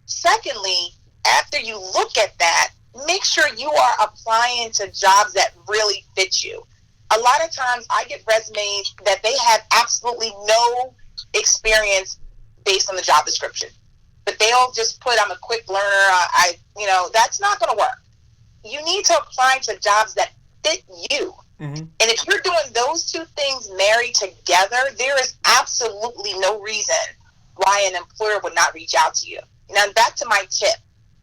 S6: Secondly, after you look at that, make sure you are applying to jobs that really fit you. A lot of times I get resumes that they have absolutely no experience based on the job description, but they'll just put, I'm a quick learner. That's not going to work. You need to apply to jobs that fit you. And if you're doing those two things married together, there is absolutely no reason why an employer would not reach out to you. Now back to my tip.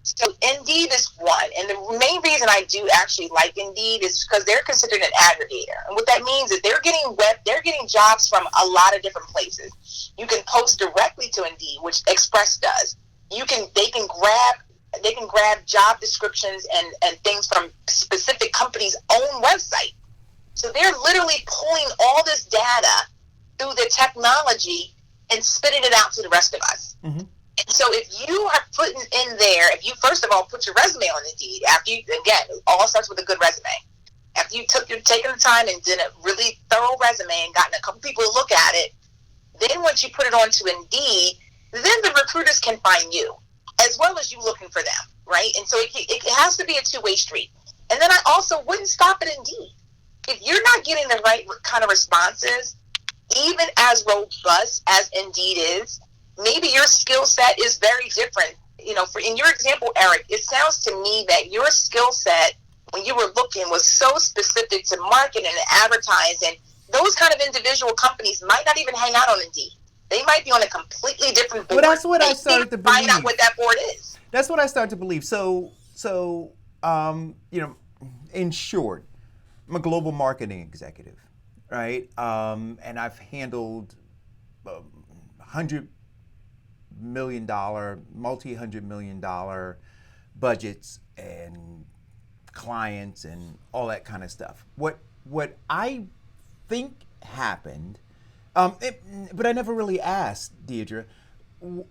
S6: So Indeed is one, and the main reason I do actually like Indeed is because they're considered an aggregator, and what that means is they're getting jobs from a lot of different places. You can post directly to Indeed, which Express does. They can grab job descriptions and things from specific companies' own website. So they're literally pulling all this data through the technology and spitting it out to the rest of us. So if you are putting in there, if you first of all put your resume on Indeed, after you, again, it all starts with a good resume. After you taken the time and did a really thorough resume and gotten a couple people to look at it, then once you put it onto Indeed, then the recruiters can find you as well as you looking for them, right? And so it has to be a two-way street. And then I also wouldn't stop at Indeed. If you're not getting the right kind of responses, even as robust as Indeed is, maybe your skill set is very different. In your example, Eric, it sounds to me that your skill set, when you were looking, was so specific to marketing and advertising. Those kind of individual companies might not even hang out on Indeed. They might be on a completely different board.
S5: Well, that's what I started to believe.
S6: Find out what that board is.
S5: That's what I started to believe. So, in short, I'm a global marketing executive, right? And I've handled $100 million, multi-$100 million budgets and clients and all that kind of stuff. What I think happened, but I never really asked, Deidre,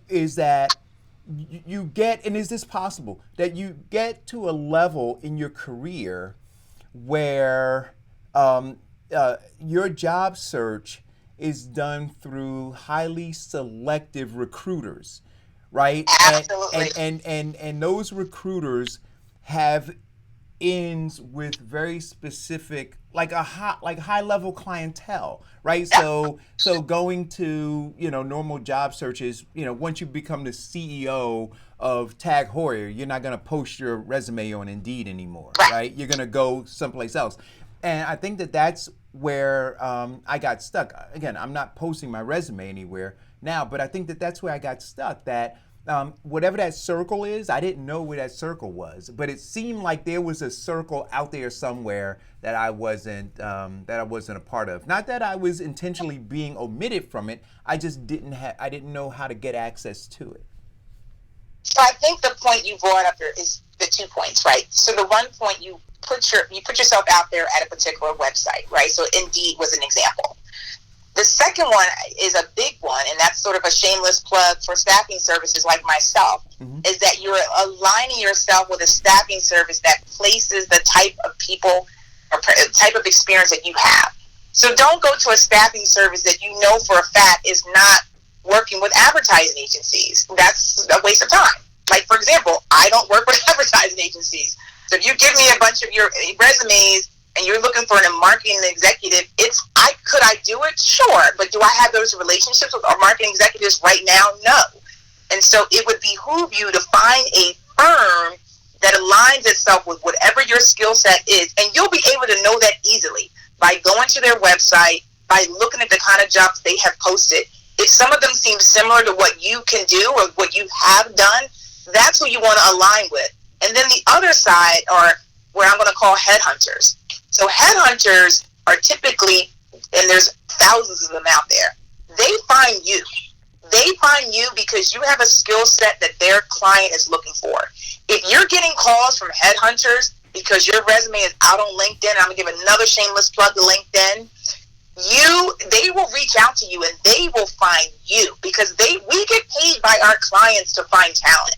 S5: is that you get, and is this possible, that you get to a level in your career where your job search is done through highly selective recruiters, right?
S6: Absolutely.
S5: And those recruiters have ends with very specific, like high level clientele, right? So going to normal job searches, once you become the CEO of Tag Heuer, you're not going to post your resume on Indeed anymore, right? You're going to go someplace else. And I think that's where I got stuck. Again, I'm not posting my resume anywhere now, but I think that's where I got stuck. That whatever that circle is, I didn't know where that circle was, but it seemed like there was a circle out there somewhere that I wasn't a part of. Not that I was intentionally being omitted from it. I just I didn't know how to get access to it.
S6: So I think the point you brought up there is the 2 points, right? So the one point, you put yourself out there at a particular website, right? So Indeed was an example. The second one is a big one, and that's sort of a shameless plug for staffing services like myself, is that you're aligning yourself with a staffing service that places the type of people or type of experience that you have. So don't go to a staffing service that you know for a fact is not working with advertising agencies. That's a waste of time. Like, for example, I don't work with advertising agencies. So if you give me a bunch of your resumes and you're looking for a marketing executive, could I do it? Sure. But do I have those relationships with our marketing executives right now? No. And so it would behoove you to find a firm that aligns itself with whatever your skill set is. And you'll be able to know that easily by going to their website, by looking at the kind of jobs they have posted. If some of them seem similar to what you can do or what you have done, that's who you want to align with. And then the other side are where I'm going to call headhunters. So headhunters are typically, and there's thousands of them out there, they find you. They find you because you have a skill set that their client is looking for. If you're getting calls from headhunters because your resume is out on LinkedIn, I'm going to give another shameless plug to LinkedIn, they will reach out to you and they will find you because we get paid by our clients to find talent.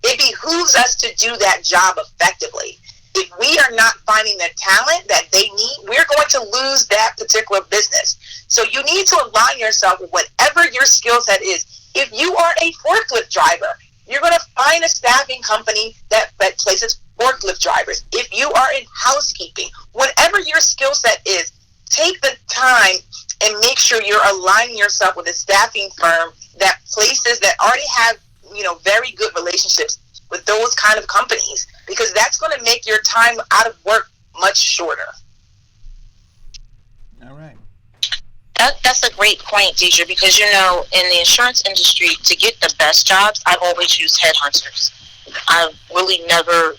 S6: It behooves us to do that job effectively. If we are not finding the talent that they need, we're going to lose that particular business. So you need to align yourself with whatever your skill set is. If you are a forklift driver, you're going to find a staffing company that places forklift drivers. If you are in housekeeping, whatever your skill set is, take the time and make sure you're aligning yourself with a staffing firm that already have, very good relationships with those kind of companies, because that's going to make your time out of work much shorter.
S5: All right.
S8: That's a great point, Deidre, because, in the insurance industry, to get the best jobs, I've always used headhunters. I've really never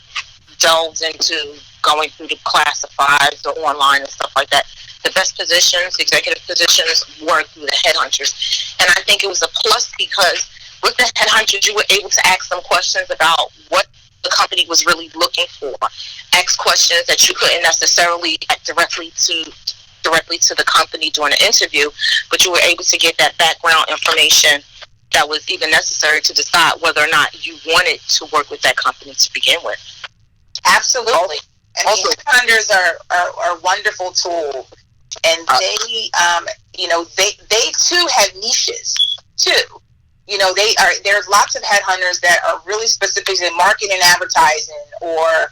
S8: delved into going through the classifieds or online and stuff like that. The best positions, executive positions, work through the headhunters. And I think it was a plus because with the headhunters, you were able to ask them questions about what the company was really looking for. Ask questions that you couldn't necessarily directly to the company during an interview, but you were able to get that background information that was even necessary to decide whether or not you wanted to work with that company to begin with.
S6: Absolutely. Headhunters are a wonderful tool, and they too have niches too. There's lots of headhunters that are really specific in marketing and advertising or,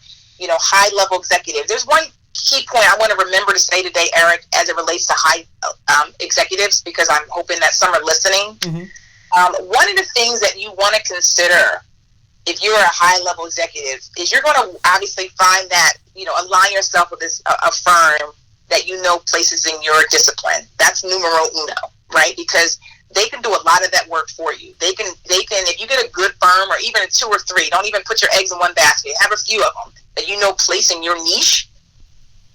S6: high level executives. There's one key point I want to remember to say today, Eric, as it relates to high executives, because I'm hoping that some are listening. Mm-hmm. One of the things that you want to consider if you're a high level executive is you're going to obviously find that, align yourself with a firm that places in your discipline. That's numero uno, right? Because they can do a lot of that work for you. They can, if you get a good firm or even 2 or 3, don't even put your eggs in one basket. Have a few of them that place in your niche.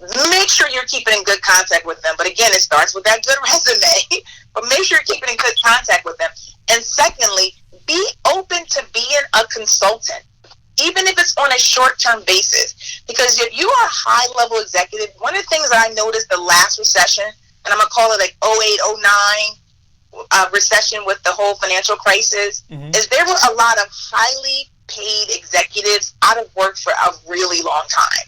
S6: Make sure you're keeping in good contact with them. But again, it starts with that good resume. But make sure you're keeping in good contact with them. And secondly, be open to being a consultant, even if it's on a short-term basis. Because if you are a high-level executive, one of the things that I noticed the last recession, and I'm going to call it like 08, 09 recession with the whole financial crisis, mm-hmm. is there were a lot of highly paid executives out of work for a really long time.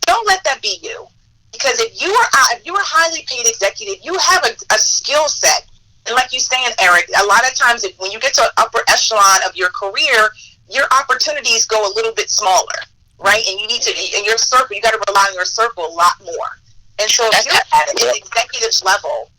S6: Don't let that be you. Because if you're a highly paid executive, you have a skill set. And like you're saying, Eric, a lot of times when you get to an upper echelon of your career, your opportunities go a little bit smaller, right? And you need to, in your circle, you got to rely on your circle a lot more. And so if you're at an executive level,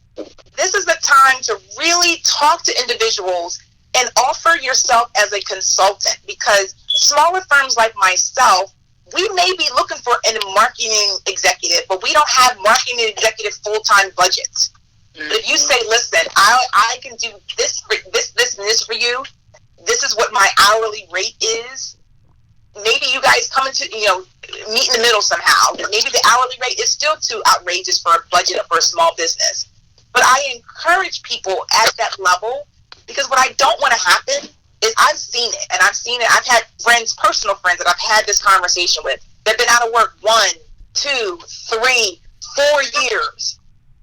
S6: this is the time to really talk to individuals and offer yourself as a consultant, because smaller firms like myself, we may be looking for a marketing executive, but we don't have marketing executive full-time budgets. Mm-hmm. If you say, listen, I can do this, and this for you, this is what my hourly rate is. Maybe you guys come into, meet in the middle somehow. Maybe the hourly rate is still too outrageous for a budget for a small business. But I encourage people at that level, because what I don't want to happen is I've seen it. I've had friends, personal friends that I've had this conversation with. They've been out of work 1, 2, 3, 4 years,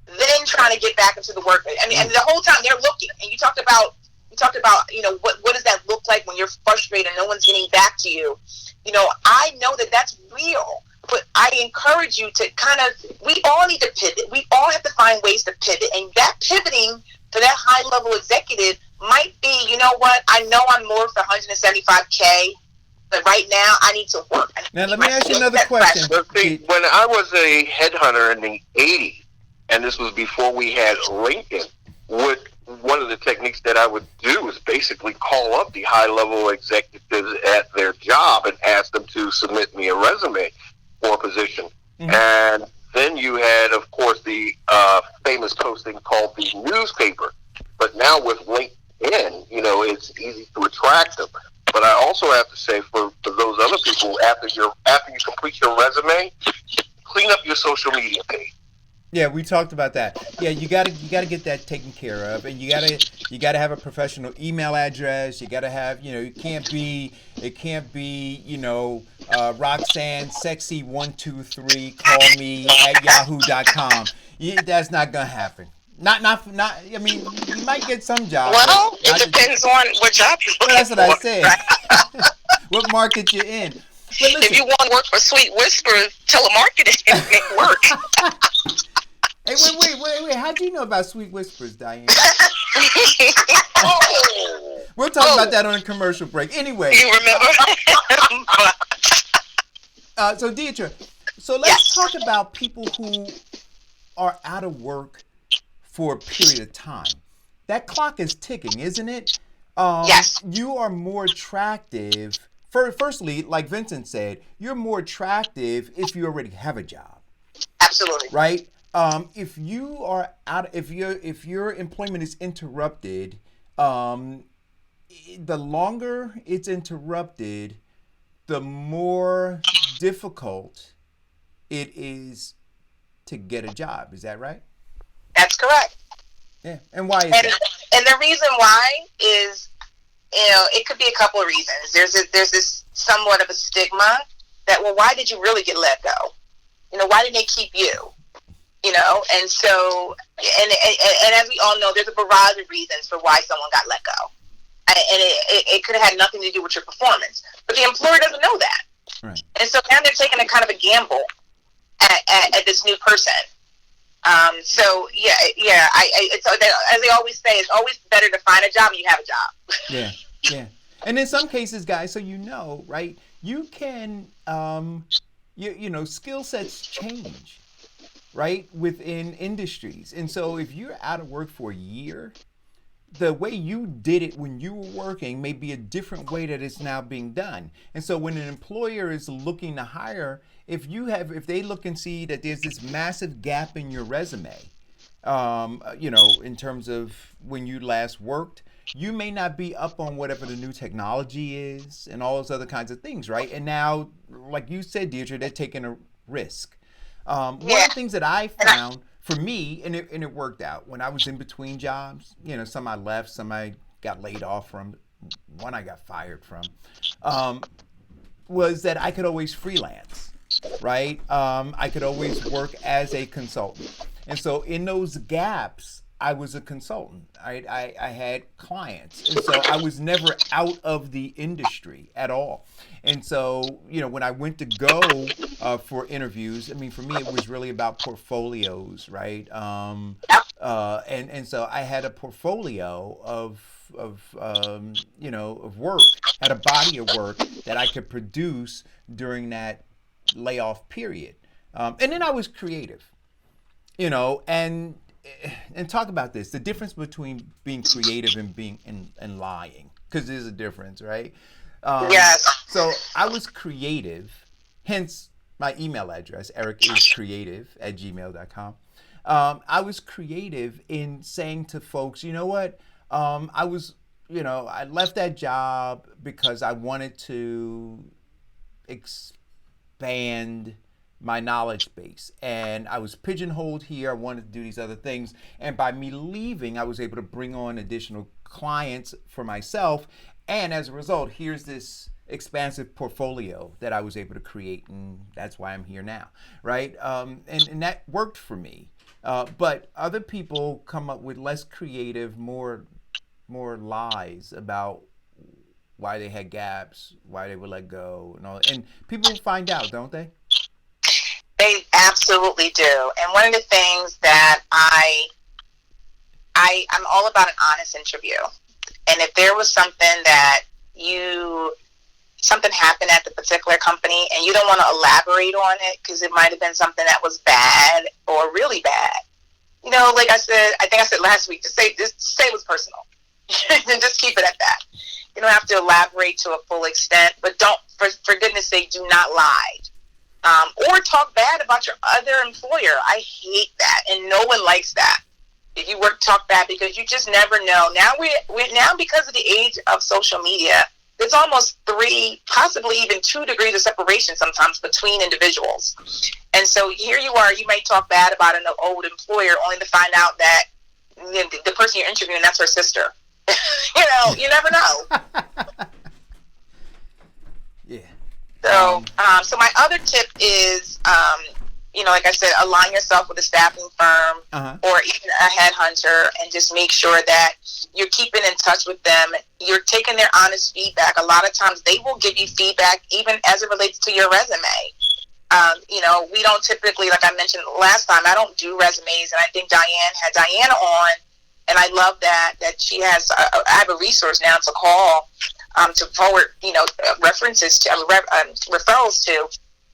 S6: then trying to get back into the work. I mean, and the whole time they're looking. And you talked about, what does that look like when you're frustrated and no one's getting back to you? I know that that's real, but I encourage you to we all need to pivot. We all have to find ways to pivot. And that pivoting to that high level executive might be, you know what, I know I'm more for 175K, but right now I need to work.
S5: Now, let me ask you another question.
S7: When I was a headhunter in the 80s, and this was before we had LinkedIn, one of the techniques that I would do is basically call up the high-level executives at their job and ask them to submit me a resume for a position. Mm-hmm. And then you had, of course, the famous posting called the newspaper. But now with LinkedIn, it's easy to attract them. But I also have to say, for those other people, after you complete your resume, clean up your social media page.
S5: Yeah, we talked about that. Yeah, you gotta get that taken care of, and you gotta have a professional email address. You gotta have, it can't be, Roxanne Sexy 123 call me at yahoo.com. That's not gonna happen. Not. I mean, you might get some jobs.
S8: Well, it depends on what job you're looking for.
S5: That's what I said. What market you're in. But listen,
S8: if you want to work for Sweet Whisper, telemarketing, it may work.
S5: Hey, wait. How'd you know about Sweet Whispers, Diane? We'll talk about that on a commercial break. Anyway.
S8: You remember?
S5: So, Deidre, let's talk about people who are out of work for a period of time. That clock is ticking, isn't it?
S6: Yes.
S5: You are more attractive. Firstly, like Vincent said, you're more attractive if you already have a job.
S6: Absolutely.
S5: Right? If you are if your employment is interrupted, the longer it's interrupted, the more difficult it is to get a job. Is that right?
S6: That's correct.
S5: Yeah. And why is that?
S6: And the reason why is, it could be a couple of reasons. There's this somewhat of a stigma that, well, why did you really get let go? Why didn't they keep you? And so, and as we all know, there's a variety of reasons for why someone got let go. And it could have had nothing to do with your performance. But the employer doesn't know that.
S5: Right.
S6: And so now they're taking a kind of a gamble at this new person. So, it's, as they always say, it's always better to find a job when you have a job.
S5: Yeah. And in some cases, guys, so right, you can, skill sets change. Right, within industries. And so if you're out of work for a year, the way you did it when you were working may be a different way that it's now being done. And so when an employer is looking to hire, if they look and see that there's this massive gap in your resume, in terms of when you last worked, you may not be up on whatever the new technology is and all those other kinds of things, right? And now, like you said, Deidre, they're taking a risk. One of the things that I found for me, and it worked out when I was in between jobs, some I left, some I got laid off from, one I got fired from, was that I could always freelance, right? I could always work as a consultant. And so in those gaps, I was a consultant. I had clients. And so I was never out of the industry at all. And so, when I went to go for interviews, I mean, for me, it was really about portfolios, right? And so I had a portfolio of work, had a body of work that I could produce during that layoff period. And then I was creative, and talk about this, the difference between being creative and being and lying, because there's a difference, right?
S6: Yes.
S5: So I was creative, hence my email address, ericiscreative@gmail.com. I was creative in saying to folks, you know what? I was I left that job because I wanted to expand my knowledge base, and I was pigeonholed here. I wanted to do these other things, and by me leaving, I was able to bring on additional clients for myself, and as a result, here's this expansive portfolio that I was able to create, and that's why I'm here now, right? And that worked for me. But other people come up with less creative, more lies about why they had gaps, why they were let go, and all. And people find out, don't they?
S6: They absolutely do. And one of the things that I'm all about an honest interview. And if there was something something happened at the particular company and you don't want to elaborate on it because it might have been something that was bad or really bad, like I think I said last week, just say it was personal. And just keep it at that. You don't have to elaborate to a full extent, but don't, for goodness sake, do not lie. Or talk bad about your other employer. I hate that, and no one likes that. If you talk bad, because you just never know. Now now because of the age of social media, there's almost 3, possibly even 2 degrees of separation sometimes between individuals. And so here you are, you might talk bad about an old employer only to find out that the person you're interviewing, that's her sister. You never know.
S5: Yeah.
S6: So my other tip is, like I said, align yourself with a staffing firm or even a headhunter, and just make sure that you're keeping in touch with them. You're taking their honest feedback. A lot of times they will give you feedback even as it relates to your resume. We don't typically, like I mentioned last time, I don't do resumes, and I think Diane had Diana on, and I love that she has, I have a resource now to call to forward, references to, referrals to,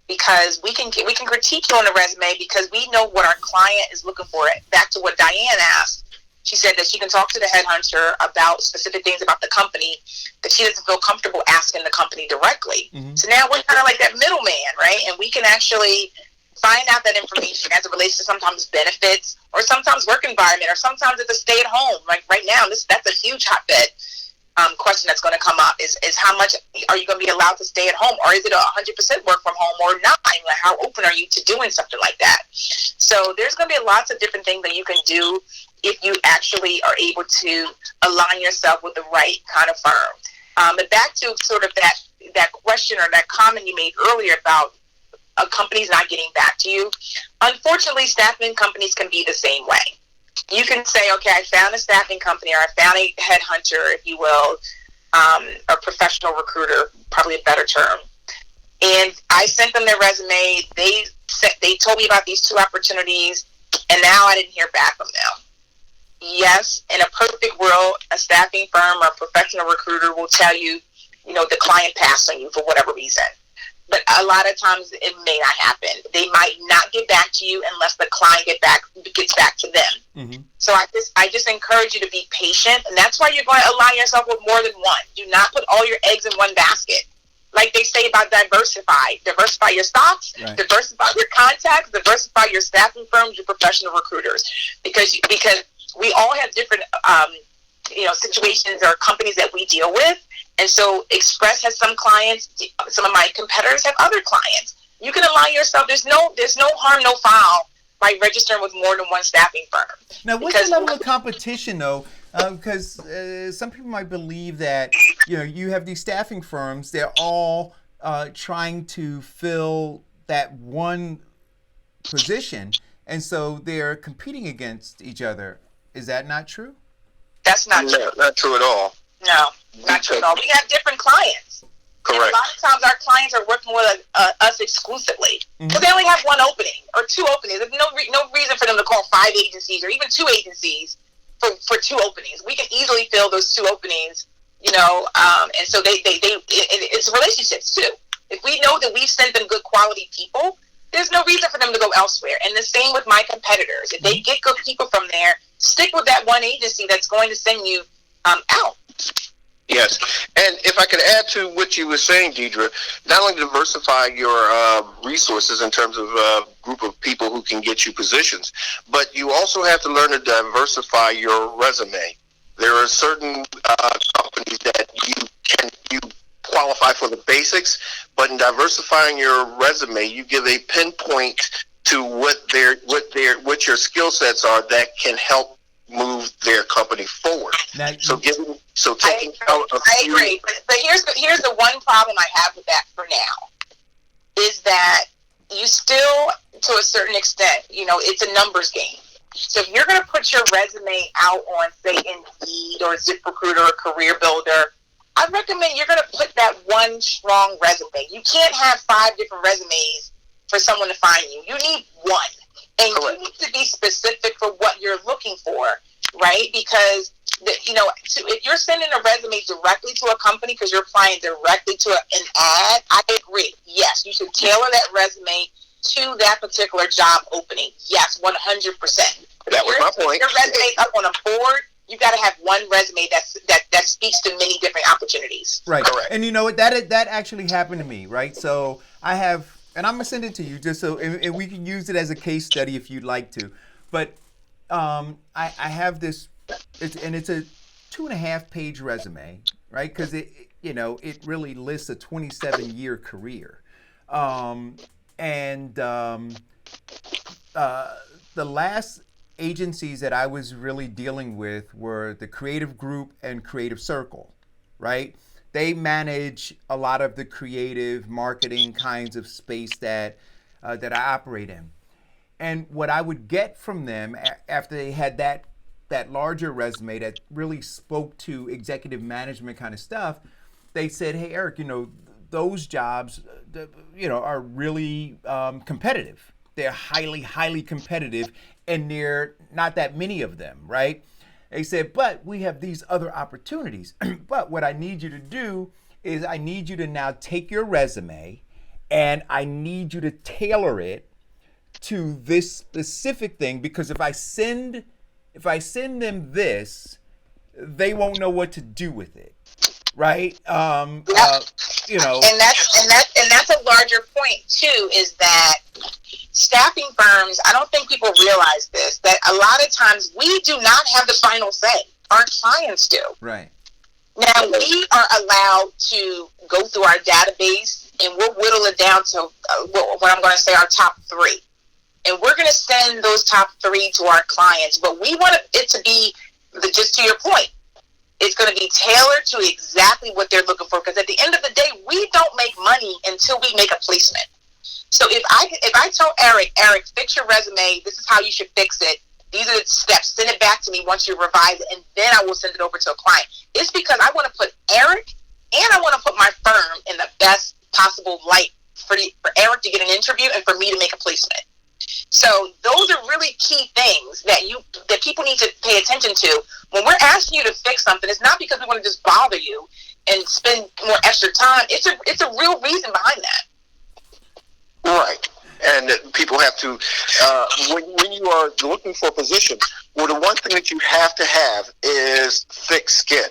S6: because we can critique you on a resume because we know what our client is looking for. Back to what Diane asked, she said that she can talk to the headhunter about specific things about the company that she doesn't feel comfortable asking the company directly. Mm-hmm. So now we're kind of like that middleman, right? And we can actually find out that information as it relates to sometimes benefits or sometimes work environment or sometimes it's a stay at home. Like right now, that's a huge hotbed question that's going to come up is how much are you going to be allowed to stay at home, or is it 100% work from home or not? Like how open are you to doing something like that? So there's going to be lots of different things that you can do if you actually are able to align yourself with the right kind of firm. But back to sort of that question or that comment you made earlier about companies not getting back to you. Unfortunately, staffing companies can be the same way. You can say, okay, I found a staffing company, or I found a headhunter, if you will, a professional recruiter, probably a better term. And I sent them their resume. They told me about these 2 opportunities, and now I didn't hear back from them. Yes, in a perfect world, a staffing firm or a professional recruiter will tell you, the client passed on you for whatever reason. But a lot of times it may not happen. They might not get back to you unless the client gets back to them. Mm-hmm. So I just encourage you to be patient, and that's why you're going to align yourself with more than one. Do not put all your eggs in one basket. Like they say about diversify your stocks, right. Diversify your contacts, diversify your staffing firms, your professional recruiters, because we all have different situations or companies that we deal with. And so Express has some clients, some of my competitors have other clients. You can align yourself. There's no harm, no foul by registering with more than one staffing firm.
S5: Now, what's the level of competition, though? Because some people might believe that, you have these staffing firms, they're all trying to fill that one position, and so they're competing against each other. Is that not true?
S6: That's not true.
S7: Not true at all.
S6: No, not true at all. We have different clients.
S7: Correct.
S6: And a lot of times our clients are working with us exclusively. Mm-hmm. So they only have 1 opening or 2 openings. There's no reason for them to call 5 agencies or even 2 agencies for 2 openings. We can easily fill those 2 openings, and so it's relationships too. If we know that we've sent them good quality people, there's no reason for them to go elsewhere. And the same with my competitors. If they get good people from there, stick with that one agency that's going to send you out.
S7: Yes, and if I could add to what you were saying, Deidre, not only diversify your resources in terms of a group of people who can get you positions, but you also have to learn to diversify your resume. There are certain companies that you qualify for the basics, but in diversifying your resume, you give a pinpoint to what your skill sets are that can help move their company forward.
S5: Now,
S7: Taking out a
S6: I
S7: few.
S6: agree, but here's the one problem I have with that for now is that you still, to a certain extent, it's a numbers game. So if you're going to put your resume out on, say, Indeed or ZipRecruiter or Career Builder, I recommend you're going to put that one strong resume. You can't have 5 different resumes for someone to find you. You need one. And
S7: Correct.
S6: you need to be specific for what you're looking for, right? Because, if you're sending a resume directly to a company because you're applying directly to an ad, I agree. Yes, you should tailor that resume to that particular job opening. Yes, 100%.
S7: That was my point.
S6: Your resume up on a board, you got to have one resume that speaks to many different opportunities.
S5: Right.
S7: Correct.
S5: And you know what? That actually happened to me, right? So I have, and I'm gonna send it to you just so, and we can use it as a case study if you'd like to. But I have this, it's a 2.5-page resume, right? Because it really lists a 27-year career, the last agencies that I was really dealing with were the Creative Group and Creative Circle, right? They manage a lot of the creative marketing kinds of space that I operate in. And what I would get from them after they had that larger resume that really spoke to executive management kind of stuff, they said, "Hey, Eric, those jobs, are really competitive. They're highly, highly competitive, and there are not that many of them, right?" They said, "But we have these other opportunities. But what I need you to do is I need you to now take your resume and I need you to tailor it to this specific thing, because if I send them this, they won't know what to do with it." Right?
S6: And that's a larger point too, is that staffing firms, I don't think people realize this, that a lot of times we do not have the final say. Our clients do.
S5: Right.
S6: Now, we are allowed to go through our database and we'll whittle it down to what I'm going to say our top 3. And we're going to send those top 3 to our clients. But we want it to be, just to your point, it's going to be tailored to exactly what they're looking for. Because at the end of the day, we don't make money until we make a placement. So if I tell Eric, fix your resume, this is how you should fix it. These are the steps. Send it back to me once you revise it, and then I will send it over to a client. It's because I want to put Eric and I want to put my firm in the best possible light for Eric to get an interview and for me to make a placement. So those are really key things that people need to pay attention to. When we're asking you to fix something, it's not because we want to just bother you and spend more extra time. It's a real reason behind that.
S7: Right. And people have to, when you are looking for a position, well, the one thing that you have to have is thick skin.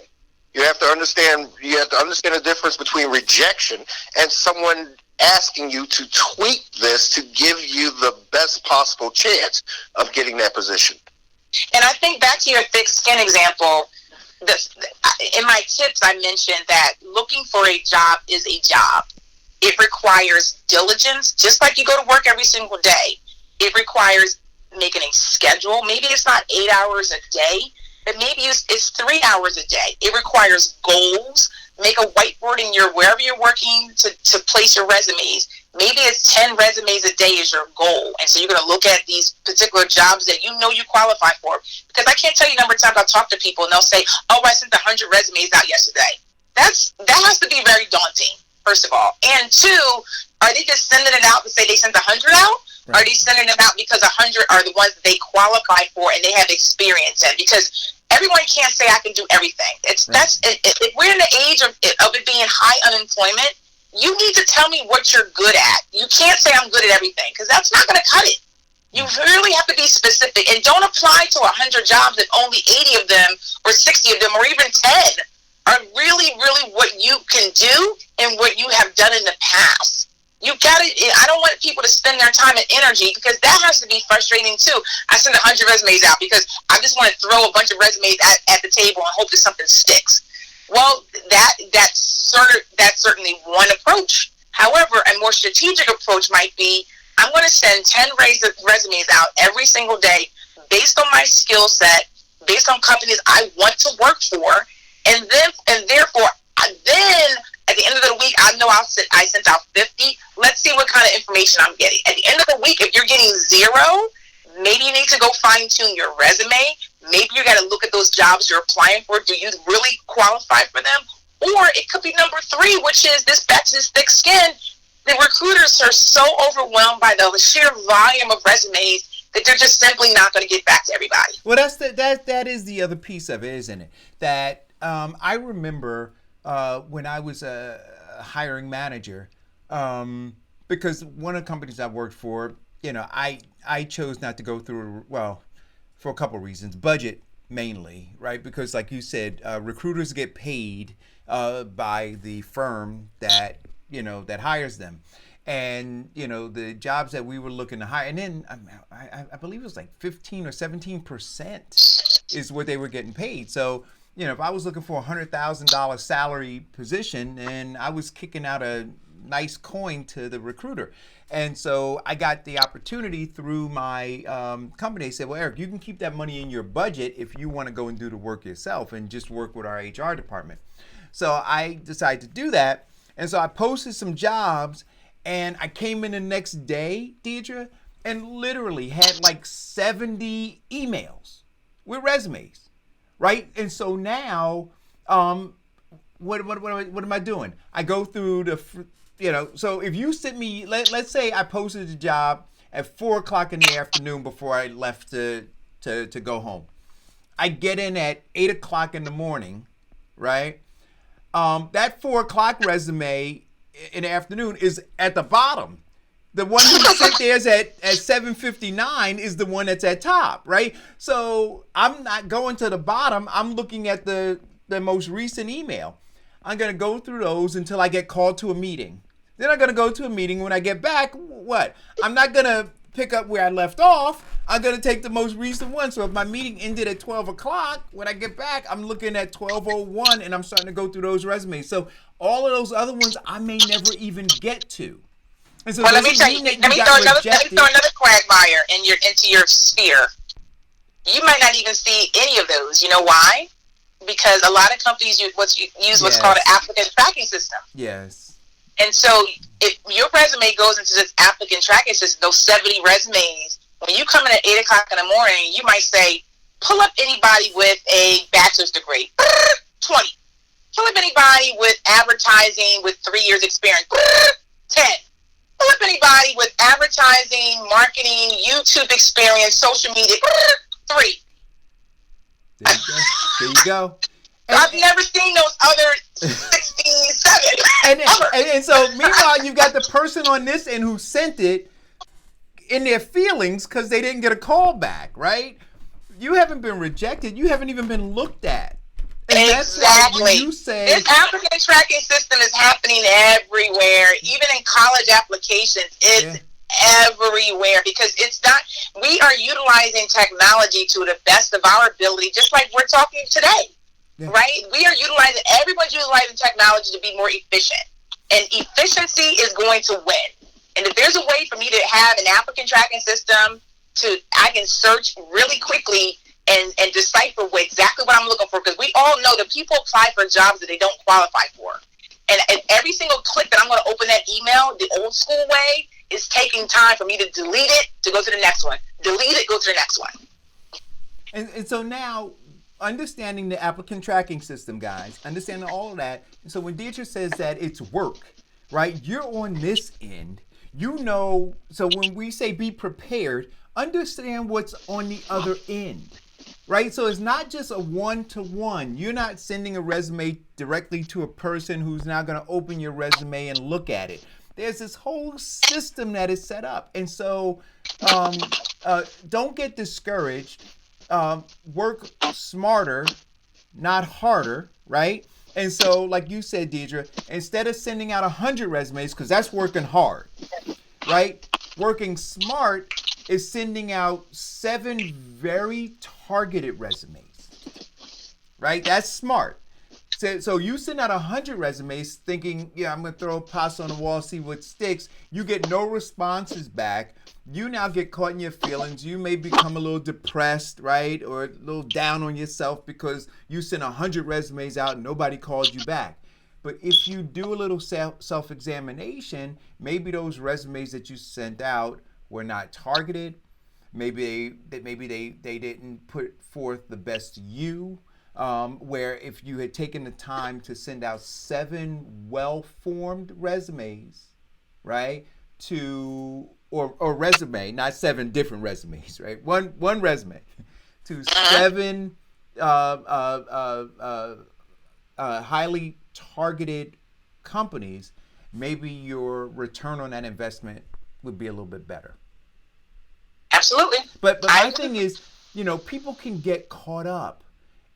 S7: You have to understand the difference between rejection and someone asking you to tweak this to give you the best possible chance of getting that position.
S6: And I think back to your thick skin example, in my tips I mentioned that looking for a job is a job. It requires diligence, just like you go to work every single day. It requires making a schedule. Maybe it's not 8 hours a day, but maybe it's 3 hours a day. It requires goals. Make a whiteboard wherever you're working to place your resumes. Maybe it's 10 resumes a day is your goal. And so you're going to look at these particular jobs that you know you qualify for. Because I can't tell you the number of times I talk to people and they'll say, "Oh, I sent 100 resumes out yesterday." That has to be very daunting, first of all. And 2, are they just sending it out to say they sent 100 out? Right. Are they sending them out because 100 are the ones that they qualify for and they have experience in? Because everyone can't say I can do everything. If we're in the age of it being high unemployment, you need to tell me what you're good at. You can't say I'm good at everything, because that's not going to cut it. You really have to be specific, and don't apply to 100 jobs if only 80 of them or 60 of them or even 10 are really, really what you can do and what you have done in the past. You gotta. I don't want people to spend their time and energy, because that has to be frustrating too. I send 100 resumes out because I just want to throw a bunch of resumes at the table and hope that something sticks. Well, that's certainly one approach. However, a more strategic approach might be, I'm going to send 10 resumes out every single day based on my skill set, based on companies I want to work for, and therefore at the end of the week, I know I sent out 50. Let's see what kind of information I'm getting. At the end of the week, if you're getting 0, maybe you need to go fine tune your resume. Maybe you got to look at those jobs you're applying for. Do you really qualify for them? Or it could be number 3, which is this batch is thick skin. The recruiters are so overwhelmed by the sheer volume of resumes that they're just simply not going to get back to everybody.
S5: Well, that is the other piece of it, isn't it? That I remember when I was a hiring manager, because one of the companies I worked for, I chose not to go through, well, for a couple of reasons. Budget mainly, right? Because like you said, recruiters get paid by the firm that hires them. And, the jobs that we were looking to hire, and then I believe it was like 15 or 17% is what they were getting paid. So, if I was looking for a $100,000 salary position, and I was kicking out a nice coin to the recruiter. And so I got the opportunity through my company. They said, well, Eric, you can keep that money in your budget if you want to go and do the work yourself and just work with our HR department. So I decided to do that. And so I posted some jobs, and I came in the next day, Deidre, and literally had like 70 emails with resumes, right? And so now, what am I doing? I go through so if you sent me, let's say I posted the job at 4 o'clock in the afternoon before I left to go home. I get in at 8 o'clock in the morning, right? That 4 o'clock resume in the afternoon is at the bottom. The one you sent there is at 7:59 is the one that's at top, right? So I'm not going to the bottom. I'm looking at the most recent email. I'm going to go through those until I get called to a meeting. Then I'm going to go to a meeting. When I get back, what? I'm not going to pick up where I left off. I'm going to take the most recent one. So if my meeting ended at 12 o'clock, when I get back, I'm looking at 12:01, and I'm starting to go through those resumes. So all of those other ones I may never even get to. And so
S6: let me throw another quagmire into your sphere. You might not even see any of those. You know why? Because a lot of companies use what's called an applicant tracking system.
S5: Yes.
S6: And so if your resume goes into this applicant tracking system, those 70 resumes, when you come in at 8 o'clock in the morning, you might say, pull up anybody with a bachelor's degree. 20. Pull up anybody with advertising with 3 years experience. 10. Pull up anybody with advertising, marketing, YouTube experience, social media. 3.
S5: There you go.
S6: I've never seen those other 16, 7.
S5: And so meanwhile, you've got the person on this end who sent it in their feelings because they didn't get a call back, right? You haven't been rejected. You haven't even been looked at. And
S6: exactly.
S5: That's why you say
S6: this applicant tracking system is happening everywhere, even in college applications. It's everywhere because it's not. We are utilizing technology to the best of our ability, just like we're talking today. Yeah. Right? Everyone's utilizing technology to be more efficient. And efficiency is going to win. And if there's a way for me to have an applicant tracking system I can search really quickly and decipher exactly what I'm looking for, because we all know that people apply for jobs that they don't qualify for. And every single click that I'm going to open that email, the old school way, is taking time for me to delete it to go to the next one. Delete it, go to the next one.
S5: And so now, understanding the applicant tracking system, guys, understanding all of that. And so when Deidre says that it's work, right, you're on this end. So when we say be prepared, understand what's on the other end, right? So it's not just a one-to-one. You're not sending a resume directly to a person who's now going to open your resume and look at it. There's this whole system that is set up. And so don't get discouraged. Work smarter, not harder, right? And so, like you said, Deidre, instead of sending out 100 resumes, because that's working hard, right? Working smart is sending out 7 very targeted resumes, right? That's smart. So you send out 100 resumes thinking, yeah, I'm going to throw a pasta on the wall, see what sticks. You get no responses back. You now get caught in your feelings. You may become a little depressed, right? Or a little down on yourself because you sent 100 resumes out and nobody called you back. But if you do a little self-examination, maybe those resumes that you sent out were not targeted. Maybe they didn't put forth the best you. Where if you had taken the time to send out 7 well-formed resumes, right, or resume, not 7 different resumes, right, one resume, to 7 highly targeted companies, maybe your return on that investment would be a little bit better.
S6: Absolutely.
S5: But my thing is, people can get caught up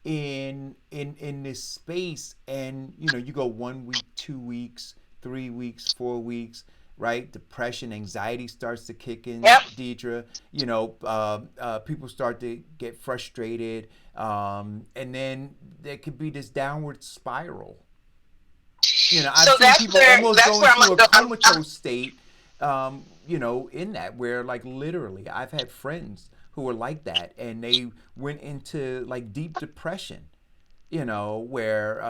S5: in this space, and you go 1 week, 2 weeks, 3 weeks, 4 weeks, right? Depression, anxiety starts to kick in.
S6: Yep.
S5: Deidre, people start to get frustrated, and then there could be this downward spiral. I've seen people almost go into a comatose state, in that, where like literally I've had friends who were like that, and they went into like deep depression, where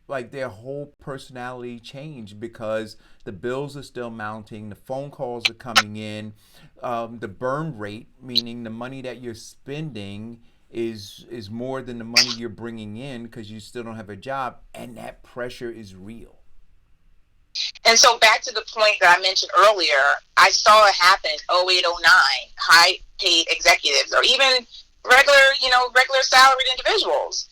S5: like their whole personality changed because the bills are still mounting, the phone calls are coming in, the burn rate, meaning the money that you're spending is more than the money you're bringing in because you still don't have a job, and that pressure is real.
S6: And so back to the point that I mentioned earlier, I saw it happen in 08, 09, high paid executives or even regular salaried individuals,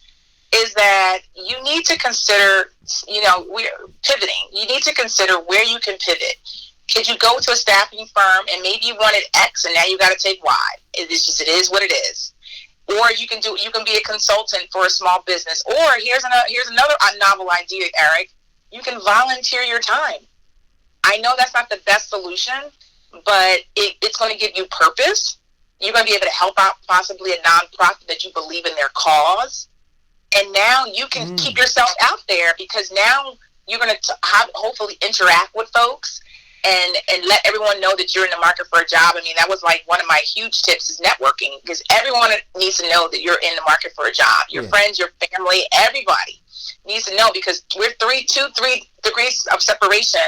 S6: is that you need to consider, we're pivoting. You need to consider where you can pivot. Could you go to a staffing firm and maybe you wanted X and now you got to take Y? It is what it is. Or you can be a consultant for a small business. Or here's another novel idea, Eric. You can volunteer your time. I know that's not the best solution, but it's going to give you purpose. You're going to be able to help out possibly a nonprofit that you believe in their cause. And now you can keep yourself out there because now you're going to hopefully interact with folks and let everyone know that you're in the market for a job. I mean, that was like one of my huge tips is networking, because everyone needs to know that you're in the market for a job. Your friends, your family, everybody needs to know, because we're 3 degrees of separation.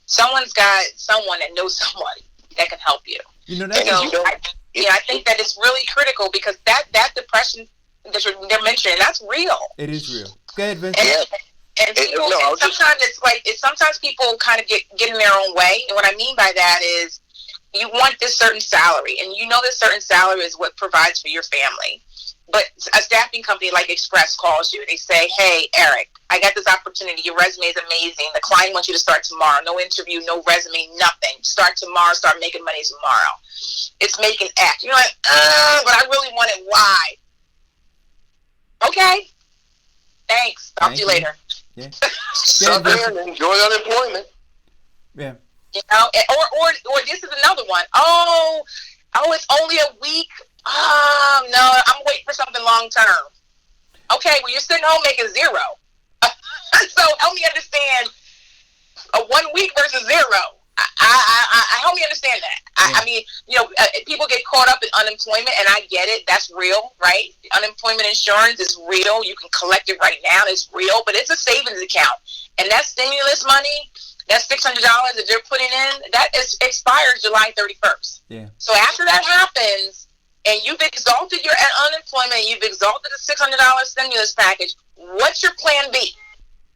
S6: Someone's got someone that knows somebody that can help you. I think that it's really critical, because that depression that they're mentioning, that's real.
S5: It is real. Go ahead, Vincent.
S6: And people, sometimes people kind of get in their own way. And what I mean by that is you want this certain salary, and this certain salary is what provides for your family. But a staffing company like Express calls you. They say, hey, Eric, I got this opportunity. Your resume is amazing. The client wants you to start tomorrow. No interview, no resume, nothing. Start tomorrow. Start making money tomorrow. It's making X. You're like, but I really wanted Y. Okay. Thanks. Talk to you later.
S5: Yeah.
S7: Suck in and enjoy unemployment.
S5: Yeah.
S6: Or this is another one. Oh, it's only a week. Oh, no, I'm waiting for something long term. Okay, well, you're sitting home making 0. So help me understand 1 week versus 0. I help me understand that. I mean, people get caught up in unemployment, and I get it. That's real, right? Unemployment insurance is real. You can collect it right now. It's real, but it's a savings account. And that stimulus money, that $600 that they're putting in, that expires July 31st.
S5: Yeah. So
S6: after that happens, and you've exalted your unemployment, you've exalted the $600 stimulus package, what's your plan B?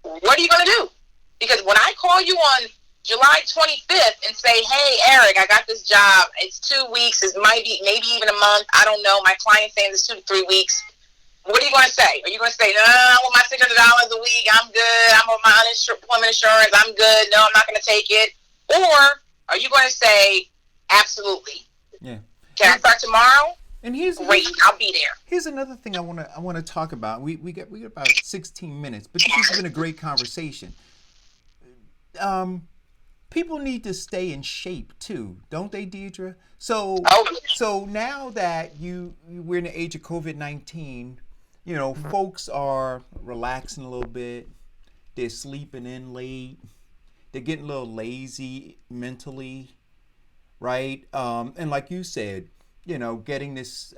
S6: What are you going to do? Because when I call you on July 25th and say, hey, Eric, I got this job. It's 2 weeks. It might be maybe even a month. I don't know. My client's saying it's 2 to 3 weeks. What are you going to say? Are you going to say, no, I want my $600 a week. I'm good. I'm on my unemployment insurance. I'm good. No, I'm not going to take it. Or are you going to say, absolutely.
S5: Yeah.
S6: Can I start tomorrow?
S5: And here's
S8: great. I'll be there.
S5: here's another thing I wanna talk about. We got about 16 minutes, but this has been a great conversation. People need to stay in shape too, don't they, Deidre? So
S8: Oh,
S5: so now that we're in the age of COVID-19, folks are relaxing a little bit. They're sleeping in late. They're getting a little lazy mentally, right? And like you said, getting this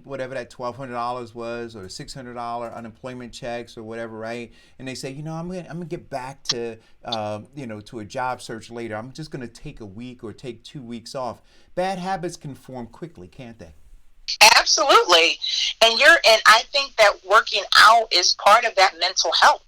S5: whatever that $1,200 was or $600 unemployment checks or whatever, right? And they say, I'm gonna get back to to a job search later. I'm just gonna take a week or take 2 weeks off. Bad habits can form quickly, can't they?
S8: absolutely. And I think that working out is part of that mental health.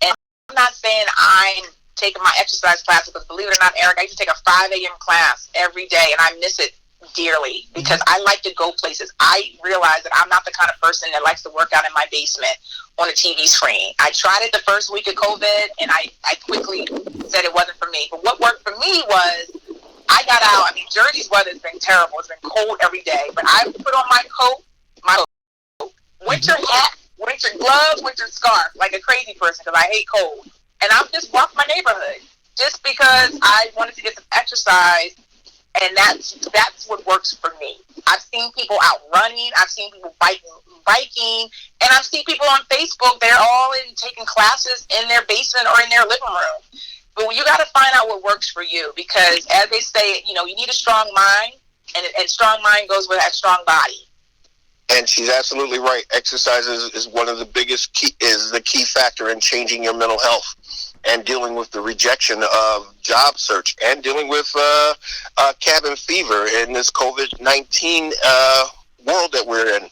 S8: And I'm not saying I'm taking my exercise class, because believe it or not, Eric, I used to take a 5 a.m. class every day, and I miss it dearly because I like to go places. I realize that I'm not the kind of person that likes to work out in my basement on a TV screen. I tried it the first week of COVID, and I quickly said it wasn't for me. But what worked for me was I got out. I mean, Jersey's weather has been terrible. It's been cold every day. But I put on my coat, my winter hat, winter gloves, winter scarf, like a crazy person because I hate cold. And I would just walk my neighborhood just because I wanted to get some exercise. And that's what works for me. I've seen people out running. I've seen people biking, and I've seen people on Facebook. They're all taking classes in their basement or in their living room. But you got to find out what works for you, because as they say, you need a strong mind, and strong mind goes with a strong body.
S7: And she's absolutely right. Exercise is one of the biggest is the key factor in changing your mental health and dealing with the rejection of job search and dealing with cabin fever in this COVID-19 world that we're in.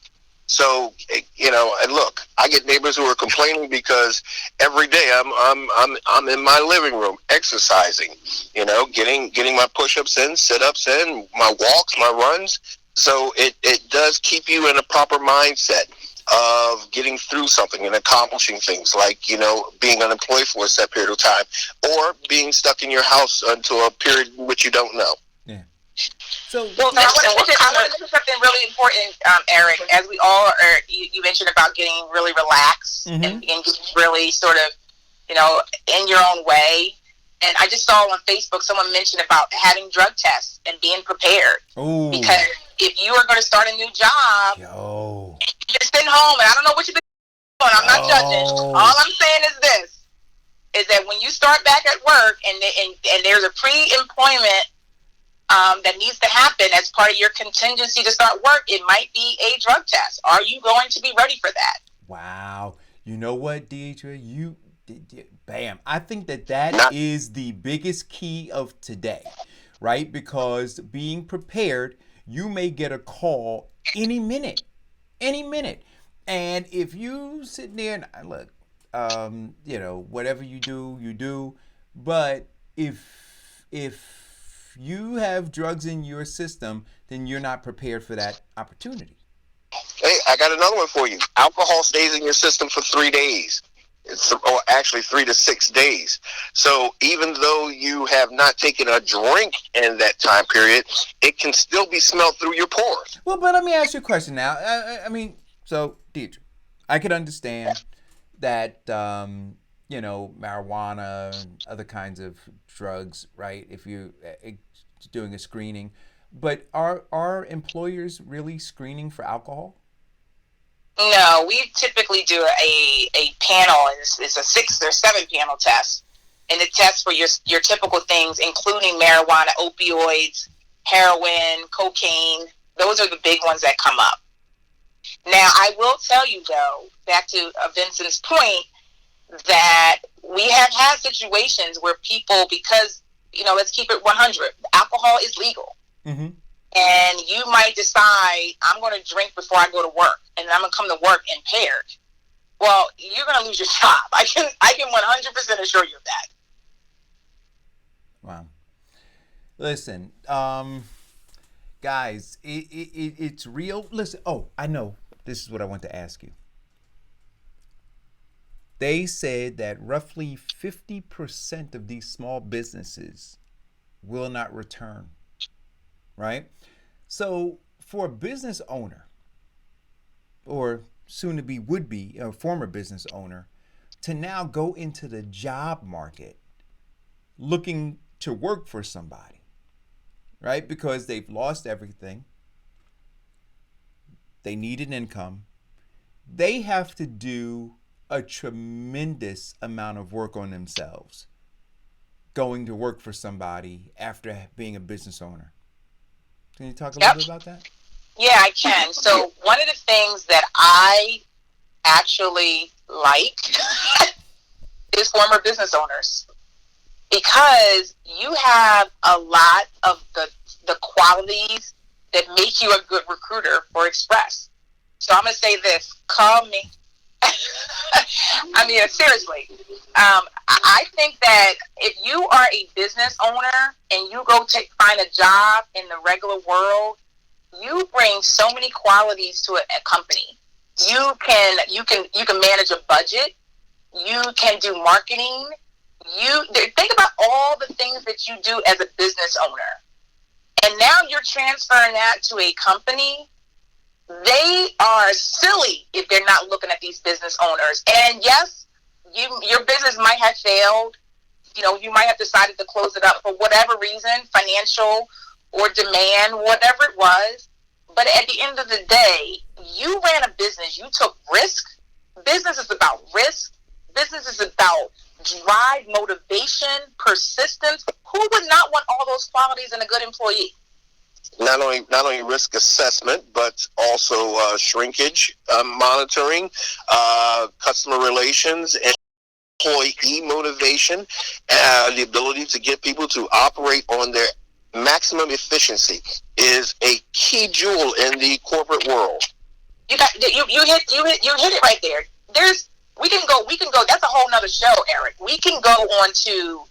S7: So, and look, I get neighbors who are complaining because every day I'm in my living room exercising, getting my push-ups in, sit-ups in, my walks, my runs. So it does keep you in a proper mindset of getting through something and accomplishing things like, being unemployed for a set period of time or being stuck in your house until a period in which you don't know.
S5: Yeah. So,
S8: well, I want to mention something really important, Eric. As we all are, you mentioned about getting really relaxed and getting really sort of, in your own way. And I just saw on Facebook someone mentioned about having drug tests and being prepared.
S5: Ooh.
S8: Because if you are going to start a new job, you're sitting home, and I don't know what you've been doing, I'm not judging. All I'm saying is that when you start back at work and there's a pre-employment that needs to happen as part of your contingency to start work, it might be a drug test. Are you going to be ready for that?
S5: Wow. You know what, Deidre? Bam. I think that is the biggest key of today, right? Because being prepared, you may get a call any minute. And if you sit there and look, whatever you do. But if you have drugs in your system, then you're not prepared for that opportunity.
S7: Hey, I got another one for you. Alcohol stays in your system for 3 days. Or actually 3 to 6 days. So even though you have not taken a drink in that time period, it can still be smelled through your pores.
S5: Well, but let me ask you a question now. So Deidre, I could understand that, marijuana and other kinds of drugs, right? If you're doing a screening, but are employers really screening for alcohol?
S8: No, we typically do a panel, and it's a 6 or 7 panel test, and it tests for your typical things, including marijuana, opioids, heroin, cocaine. Those are the big ones that come up. Now, I will tell you, though, back to Vincent's point, that we have had situations where people, because, let's keep it 100, alcohol is legal. Mm-hmm. And you might decide, I'm going to drink before I go to work, and I'm going to come to work impaired. Well, you're going to lose your job. I can 100% assure you of that.
S5: Wow. Listen, guys, it's real. Listen, I know. This is what I want to ask you. They said that roughly 50% of these small businesses will not return. Right? So for a business owner, or soon to be would be a former business owner, to now go into the job market looking to work for somebody, right? Because they've lost everything. They need an income. They have to do a tremendous amount of work on themselves going to work for somebody after being a business owner. Can you talk a little bit about that?
S6: Yeah, I can. So one of the things that I actually like is former business owners, because you have a lot of the qualities that make you a good recruiter for Express. So I'm going to say this, call me. I mean, seriously. I think that if you are a business owner and you go find a job in the regular world, you bring so many qualities to a company. You can manage a budget. You can do marketing. Think about all the things that you do as a business owner. And now you're transferring that to a company. They are silly if they're not looking at these business owners. And yes, your business might have failed. You might have decided to close it up for whatever reason, financial or demand, whatever it was. But at the end of the day, you ran a business. You took risk. Business is about risk. Business is about drive, motivation, persistence. Who would not want all those qualities in a good employee?
S7: Not only risk assessment, but also shrinkage monitoring, customer relations, and employee motivation, the ability to get people to operate on their maximum efficiency is a key jewel in the corporate world.
S6: You hit it right there. We can go. That's a whole nother show, Eric. We can go on to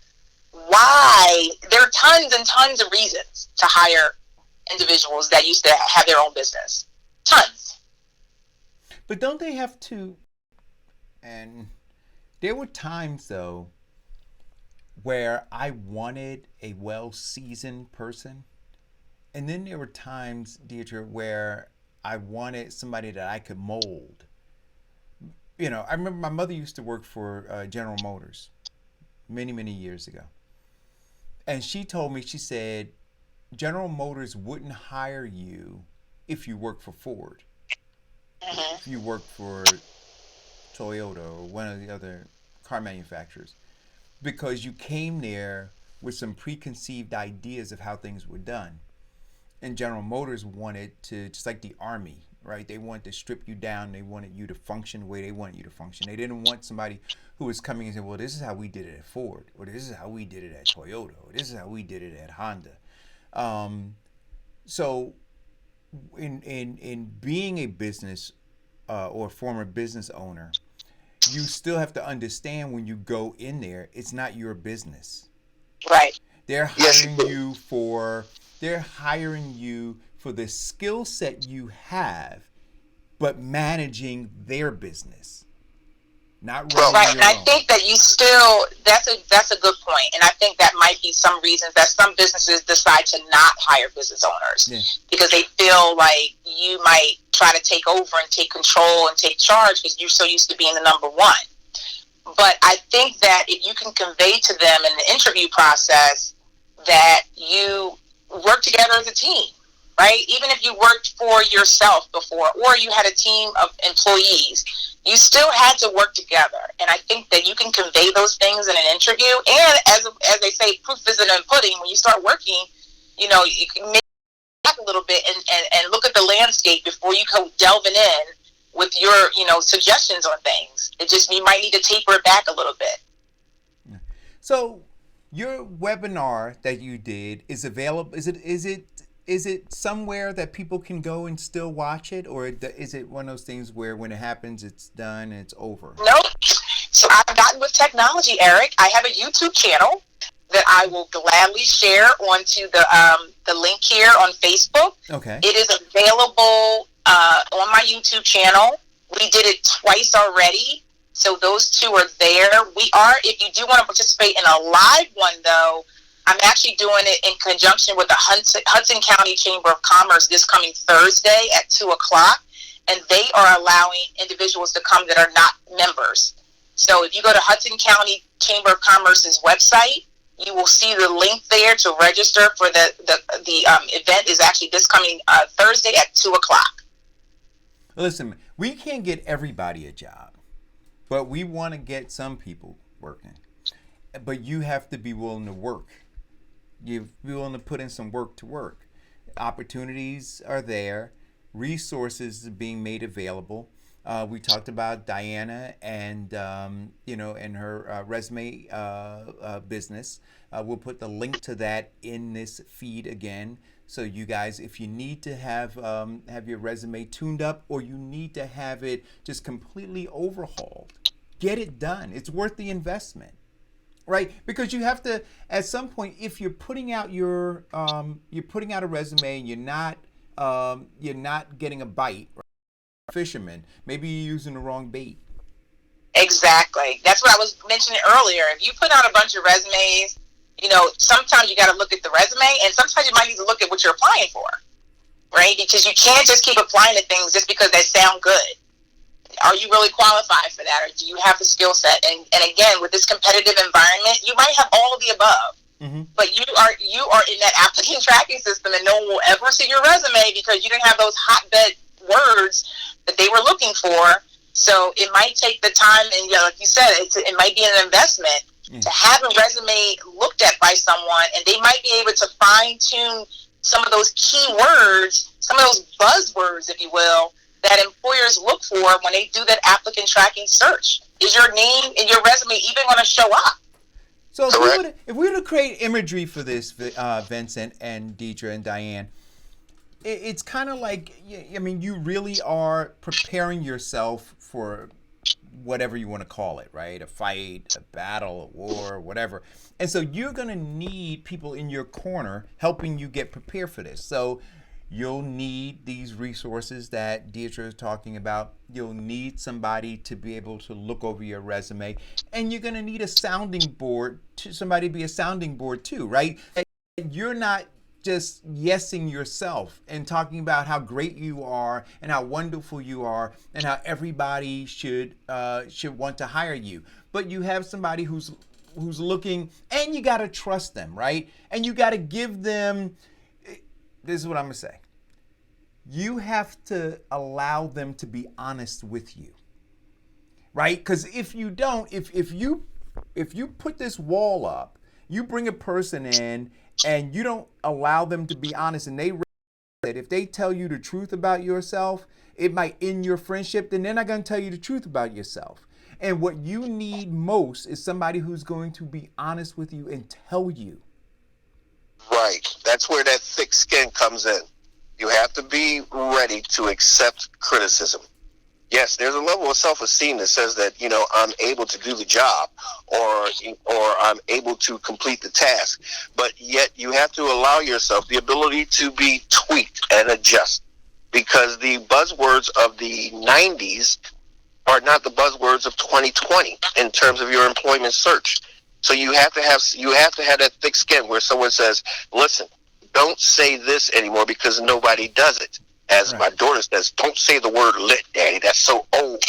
S6: why there are tons and tons of reasons to hire individuals that used to have their own business. Tons.
S5: But don't they have to? And there were times though where I wanted a well-seasoned person, and then there were times, Deidre, where I wanted somebody that I could mold. I remember my mother used to work for General Motors many, many years ago. And she told me, she said, General Motors wouldn't hire you if you worked for Ford. If you worked for Toyota or one of the other car manufacturers. Because you came there with some preconceived ideas of how things were done. And General Motors wanted to, just like the Army, right? They wanted to strip you down. They wanted you to function the way they wanted you to function. They didn't want somebody who was coming and saying, well, this is how we did it at Ford, or this is how we did it at Toyota, or this is how we did it at Honda. So in being a business or former business owner, you still have to understand when you go in there, it's not your business.
S6: Right.
S5: They're hiring you for the skill set you have, but managing their business, not running
S6: right.
S5: your
S6: And
S5: own.
S6: I think that that's a good point. And I think that might be some reasons that some businesses decide to not hire business owners because they feel like you might try to take over and take control and take charge because you're so used to being the number one. But I think that if you can convey to them in the interview process that you work together as a team, right? Even if you worked for yourself before or you had a team of employees, you still had to work together. And I think that you can convey those things in an interview. And as they say, proof is in the pudding. When you start working, you can make back a little bit and look at the landscape before you go delving in with your, suggestions on things. You might need to taper it back a little bit.
S5: So your webinar that you did is available. Is it somewhere that people can go and still watch it, or is it one of those things where when it happens, it's done and it's over?
S6: Nope. So I've gotten with technology, Eric. I have a YouTube channel that I will gladly share onto the link here on Facebook.
S5: Okay.
S6: It is available on my YouTube channel. We did it twice already, so those two are there. If you do want to participate in a live one, though, I'm actually doing it in conjunction with the Hudson County Chamber of Commerce this coming Thursday at 2:00, and they are allowing individuals to come that are not members. So if you go to Hudson County Chamber of Commerce's website, you will see the link there to register for the event. Is actually this coming Thursday at 2:00.
S5: Listen, we can't get everybody a job, but we want to get some people working. But you have to be willing to work. You be willing to put in some work to work. Opportunities are there. Resources are being made available. We talked about Diana and and her resume business. We'll put the link to that in this feed again. So you guys, if you need to have your resume tuned up, or you need to have it just completely overhauled, get it done. It's worth the investment, right? Because you have to, at some point, if you're putting out you're putting out a resume and you're not getting a bite, right? Fisherman, maybe you're using the wrong bait.
S6: Exactly. That's what I was mentioning earlier. If you put out a bunch of resumes, sometimes you got to look at the resume, and sometimes you might need to look at what you're applying for, right? Because you can't just keep applying to things just because they sound good. Are you really qualified for that, or do you have the skill set? And again, with this competitive environment, you might have all of the above, but you are in that applicant tracking system, and no one will ever see your resume because you didn't have those hotbed words that they were looking for. So it might take the time, and like you said, it might be an investment to have a resume looked at by someone, and they might be able to fine tune some of those key words, some of those buzzwords, if you will, that employers look for when they do that applicant tracking search. Is your name and your resume even going to show up?
S5: So if we were to create imagery for this, Vincent and Deidre and Diane, it's kind of like, I mean, you really are preparing yourself for whatever you want to call it, right? A fight, a battle, a war, whatever. And so you're going to need people in your corner helping you get prepared for this. So you'll need these resources that Deidre is talking about. You'll need somebody to be able to look over your resume. And you're going to need a sounding board, somebody to be a sounding board too, right? You're not just yesing yourself and talking about how great you are and how wonderful you are and how everybody should want to hire you. But you have somebody who's looking, and you got to trust them, right? And you got to give them, this is what I'm going to say. You have to allow them to be honest with you, right? Because if you don't, if you put this wall up, you bring a person in and you don't allow them to be honest, and they that if they tell you the truth about yourself, it might end your friendship, then they're not going to tell you the truth about yourself. And what you need most is somebody who's going to be honest with you and tell you.
S7: Right. That's where that thick skin comes in. You have to be ready to accept criticism. Yes, there's a level of self-esteem that says that, I'm able to do the job or I'm able to complete the task. But yet you have to allow yourself the ability to be tweaked and adjust, because the buzzwords of the 90s are not the buzzwords of 2020 in terms of your employment search. So you have to have that thick skin where someone says, listen, don't say this anymore because nobody does it. As my daughter says, don't say the word lit, Daddy. That's so old.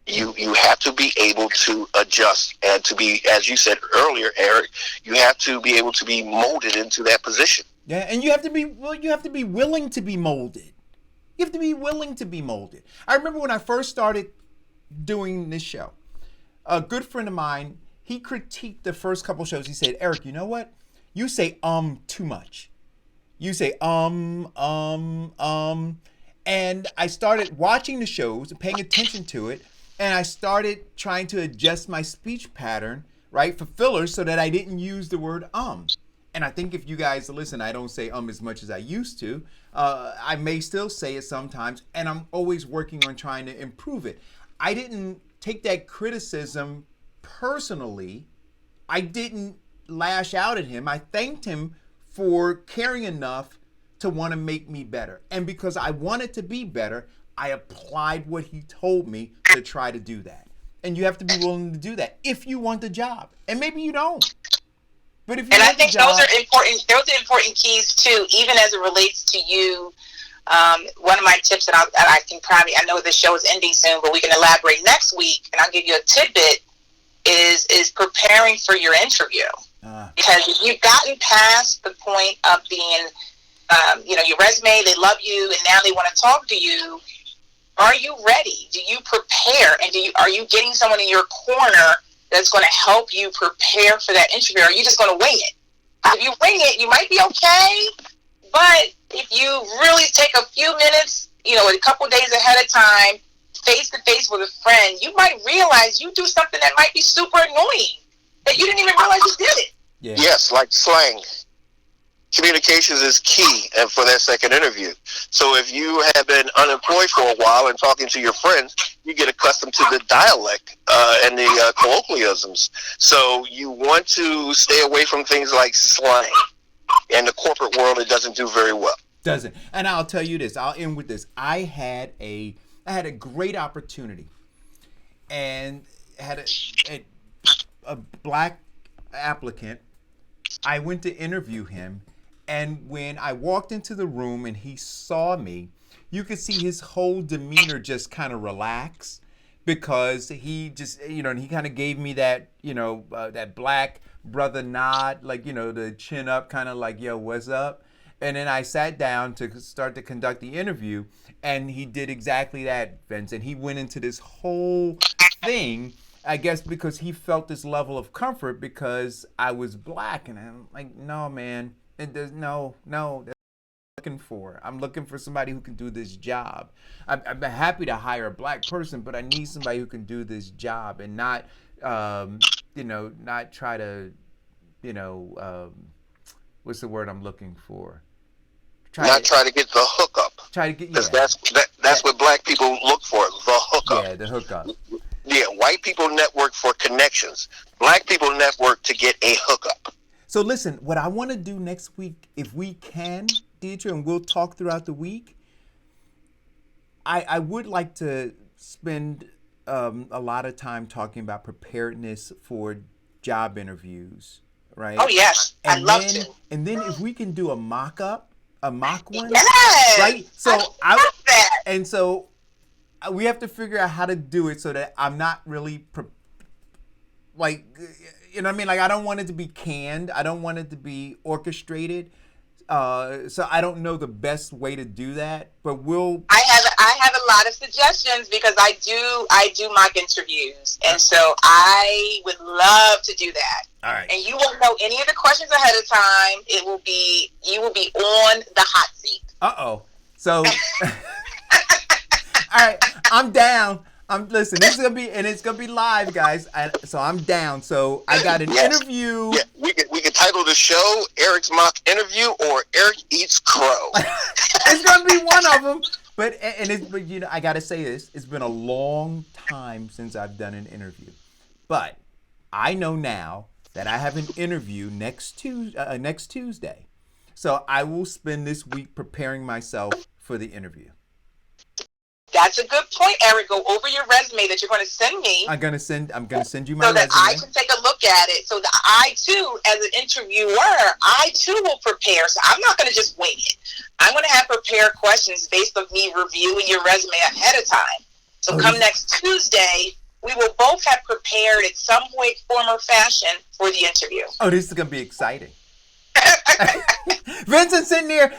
S7: You have to be able to adjust and to be, as you said earlier, Eric, you have to be able to be molded into that position.
S5: Yeah, and you have to be willing to be molded. You have to be willing to be molded. I remember when I first started doing this show, a good friend of mine, he critiqued the first couple shows. He said, Eric, you know what? You say too much. You say and I started watching the shows and paying attention to it, and I started trying to adjust my speech pattern, right, for fillers so that I didn't use the word And I think if you guys listen, I don't say as much as I used to. I may still say it sometimes, and I'm always working on trying to improve it. I didn't take that criticism personally. I didn't lash out at him. I thanked him for caring enough to want to make me better. And because I wanted to be better, I applied what he told me to try to do that. And you have to be willing to do that if you want the job. And maybe you don't. But if you
S6: And I
S5: want the
S6: think
S5: job,
S6: those are important. Those are important keys too, even as it relates to you. One of my tips, and I can probably, I know the show is ending soon, but we can elaborate next week, and I'll give you a tidbit. Is preparing for your interview, because if you've gotten past the point of being, your resume, they love you, and now they want to talk to you. Are you ready? Do you prepare, and are you getting someone in your corner that's going to help you prepare for that interview? Or are you just going to wing it? If you wing it, you might be okay, but if you really take a few minutes, a couple days ahead of time, face to face with a friend, you might realize you do something that might be super annoying that you didn't even realize you did it.
S5: yeah.
S7: Yes, like slang. Communications is key for that second interview. So if you have been unemployed for a while and talking to your friends, you get accustomed to the dialect and the colloquialisms. So you want to stay away from things like slang. In the corporate world, it doesn't do very well.
S5: Doesn't. And I'll tell you this. I'll end with this. I had a great opportunity, and had a black applicant. I went to interview him, and when I walked into the room and he saw me, you could see his whole demeanor just kind of relax, because he just, and he kind of gave me that, that black brother nod, like, the chin up, kind of like, yo, what's up? And then I sat down to start to conduct the interview, and he did exactly that, Vince. And he went into this whole thing, I guess, because he felt this level of comfort because I was black. And I'm like, no, man, that's not what I'm looking for. I'm looking for somebody who can do this job. I'm happy to hire a black person, but I need somebody who can do this job and not, not try to, what's the word I'm looking for?
S7: Try to get the hookup.
S5: Try to get,
S7: Because that's what black people look for, the hookup.
S5: Yeah, the hookup.
S7: Yeah, white people network for connections. Black people network to get a hookup.
S5: So listen, what I want to do next week, if we can, Deidre, and we'll talk throughout the week, I would like to spend a lot of time talking about preparedness for job interviews, right?
S6: Oh, yes. I'd love to.
S5: And then if we can do a mock one,
S6: Yes.
S5: right? So
S6: I love that.
S5: And so we have to figure out how to do it so that I'm not really like, what I mean? Like, I don't want it to be canned. I don't want it to be orchestrated. So I don't know the best way to do that, but
S6: I have a lot of suggestions, because I do mock interviews, and so I would love to do that.
S5: All right.
S6: And you won't know any of the questions ahead of time. You will be on the hot seat.
S5: So all right, I'm down. Listen, this is gonna be, and it's gonna be live, guys. So I'm down. So I got an interview.
S7: Yeah, we could title the show Eric's Mock Interview or Eric Eats Crow.
S5: It's gonna be one of them. But I gotta say this: it's been a long time since I've done an interview. But I know now that I have an interview next Tuesday. So I will spend this week preparing myself for the interview.
S6: That's a good point, Eric. Go over your resume that you're going to send me.
S5: I'm gonna send you my
S6: so that
S5: resume.
S6: I can take a look at it. So that I too, as an interviewer, I too will prepare. So I'm not going to just wing it. I'm going to have prepared questions based on me reviewing your resume ahead of time. So come next Tuesday, we will both have prepared in some way, form, or fashion for the interview.
S5: Oh, this is going to be exciting. Vincent's in there.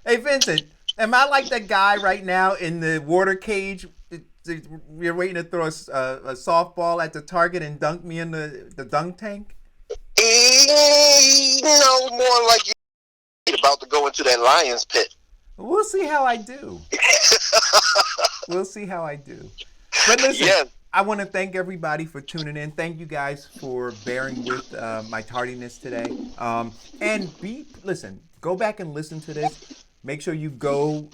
S5: Hey, Vincent. Am I like that guy right now in the water cage? You're waiting to throw a softball at the target and dunk me in the dunk tank?
S7: No, more like you're about to go into that lion's pit.
S5: We'll see how I do. We'll see how I do. But listen,
S7: Yes.
S5: I want to thank everybody for tuning in. Thank you guys for bearing with my tardiness today. Listen, go back and listen to this. Make sure you go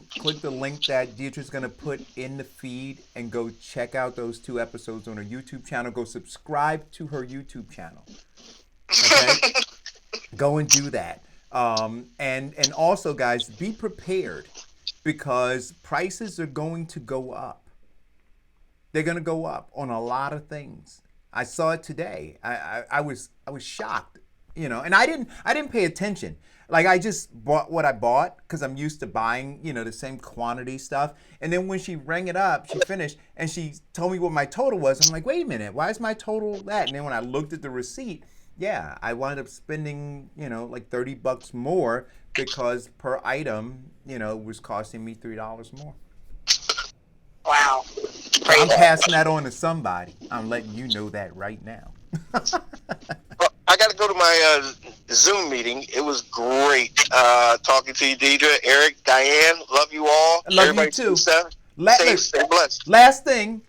S5: click the link that Deidre's going to put in the feed and go check out those 2 episodes on her YouTube channel. Go subscribe to her YouTube channel. Okay? Go and do that. And also, guys, be prepared, because prices are going to go up. They're going to go up on a lot of things. I saw it today. I was shocked, you know, and I didn't pay attention. Like I just bought what I bought because I'm used to buying, you know, the same quantity stuff. And then when she rang it up, she finished and she told me what my total was. I'm like, wait a minute, why is my total that? And then when I looked at the receipt, yeah, I wound up spending, you know, like $30 more because per item, you know, was costing me $3 more.
S6: Wow.
S5: I'm passing that on to somebody. I'm letting you know that right now.
S7: Well, I got to go to my Zoom meeting. It was great talking to you, Deidre, Eric, Diane. Love you all.
S5: I love
S7: Everybody
S5: you too.
S7: Stay safe, stay blessed.
S5: Last thing.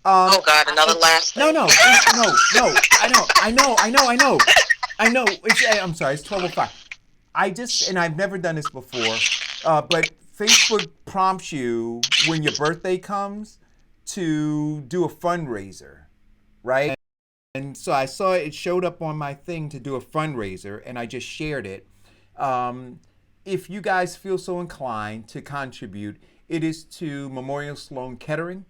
S8: Oh God, another last thing.
S5: No. I know. I'm sorry. It's 12:05. And I've never done this before, but Facebook prompts you when your birthday comes to do a fundraiser, right? And so I saw it showed up on my thing to do a fundraiser, and I just shared it. If you guys feel so inclined to contribute, it is to Memorial Sloan Kettering.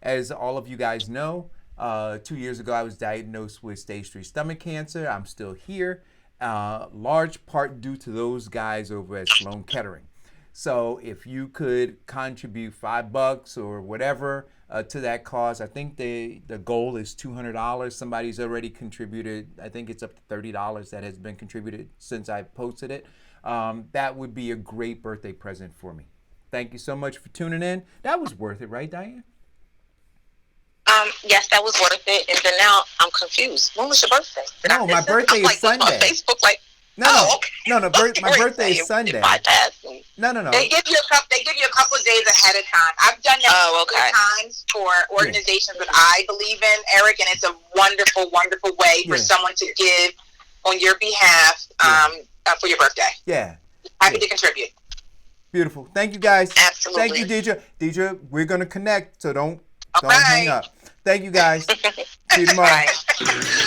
S5: As all of you guys know, 2 years ago I was diagnosed with stage 3 stomach cancer. I'm still here, large part due to those guys over at Sloan Kettering. So if you could contribute $5 or whatever to that cause, I think the goal is $200. Somebody's already contributed. I think it's up to $30 that has been contributed since I posted it. That would be a great birthday present for me. Thank you so much for tuning in. That was worth it, right, Diane?
S8: Yes, that was worth it. And then now I'm confused. When was your birthday?
S5: No, my birthday is Sunday.
S8: On Facebook, like,
S5: No.
S8: my
S5: birthday is Sunday. No.
S6: They give you a couple of days ahead of time. I've done that times for organizations that I believe in, Eric, and it's a wonderful, wonderful way for someone to give on your behalf for your birthday.
S5: Yeah.
S6: Happy to contribute.
S5: Beautiful. Thank you, guys.
S8: Absolutely.
S5: Thank you, Deidre. Deidre, we're gonna connect, so don't hang up. Thank you, guys. See you tomorrow.
S6: Bye.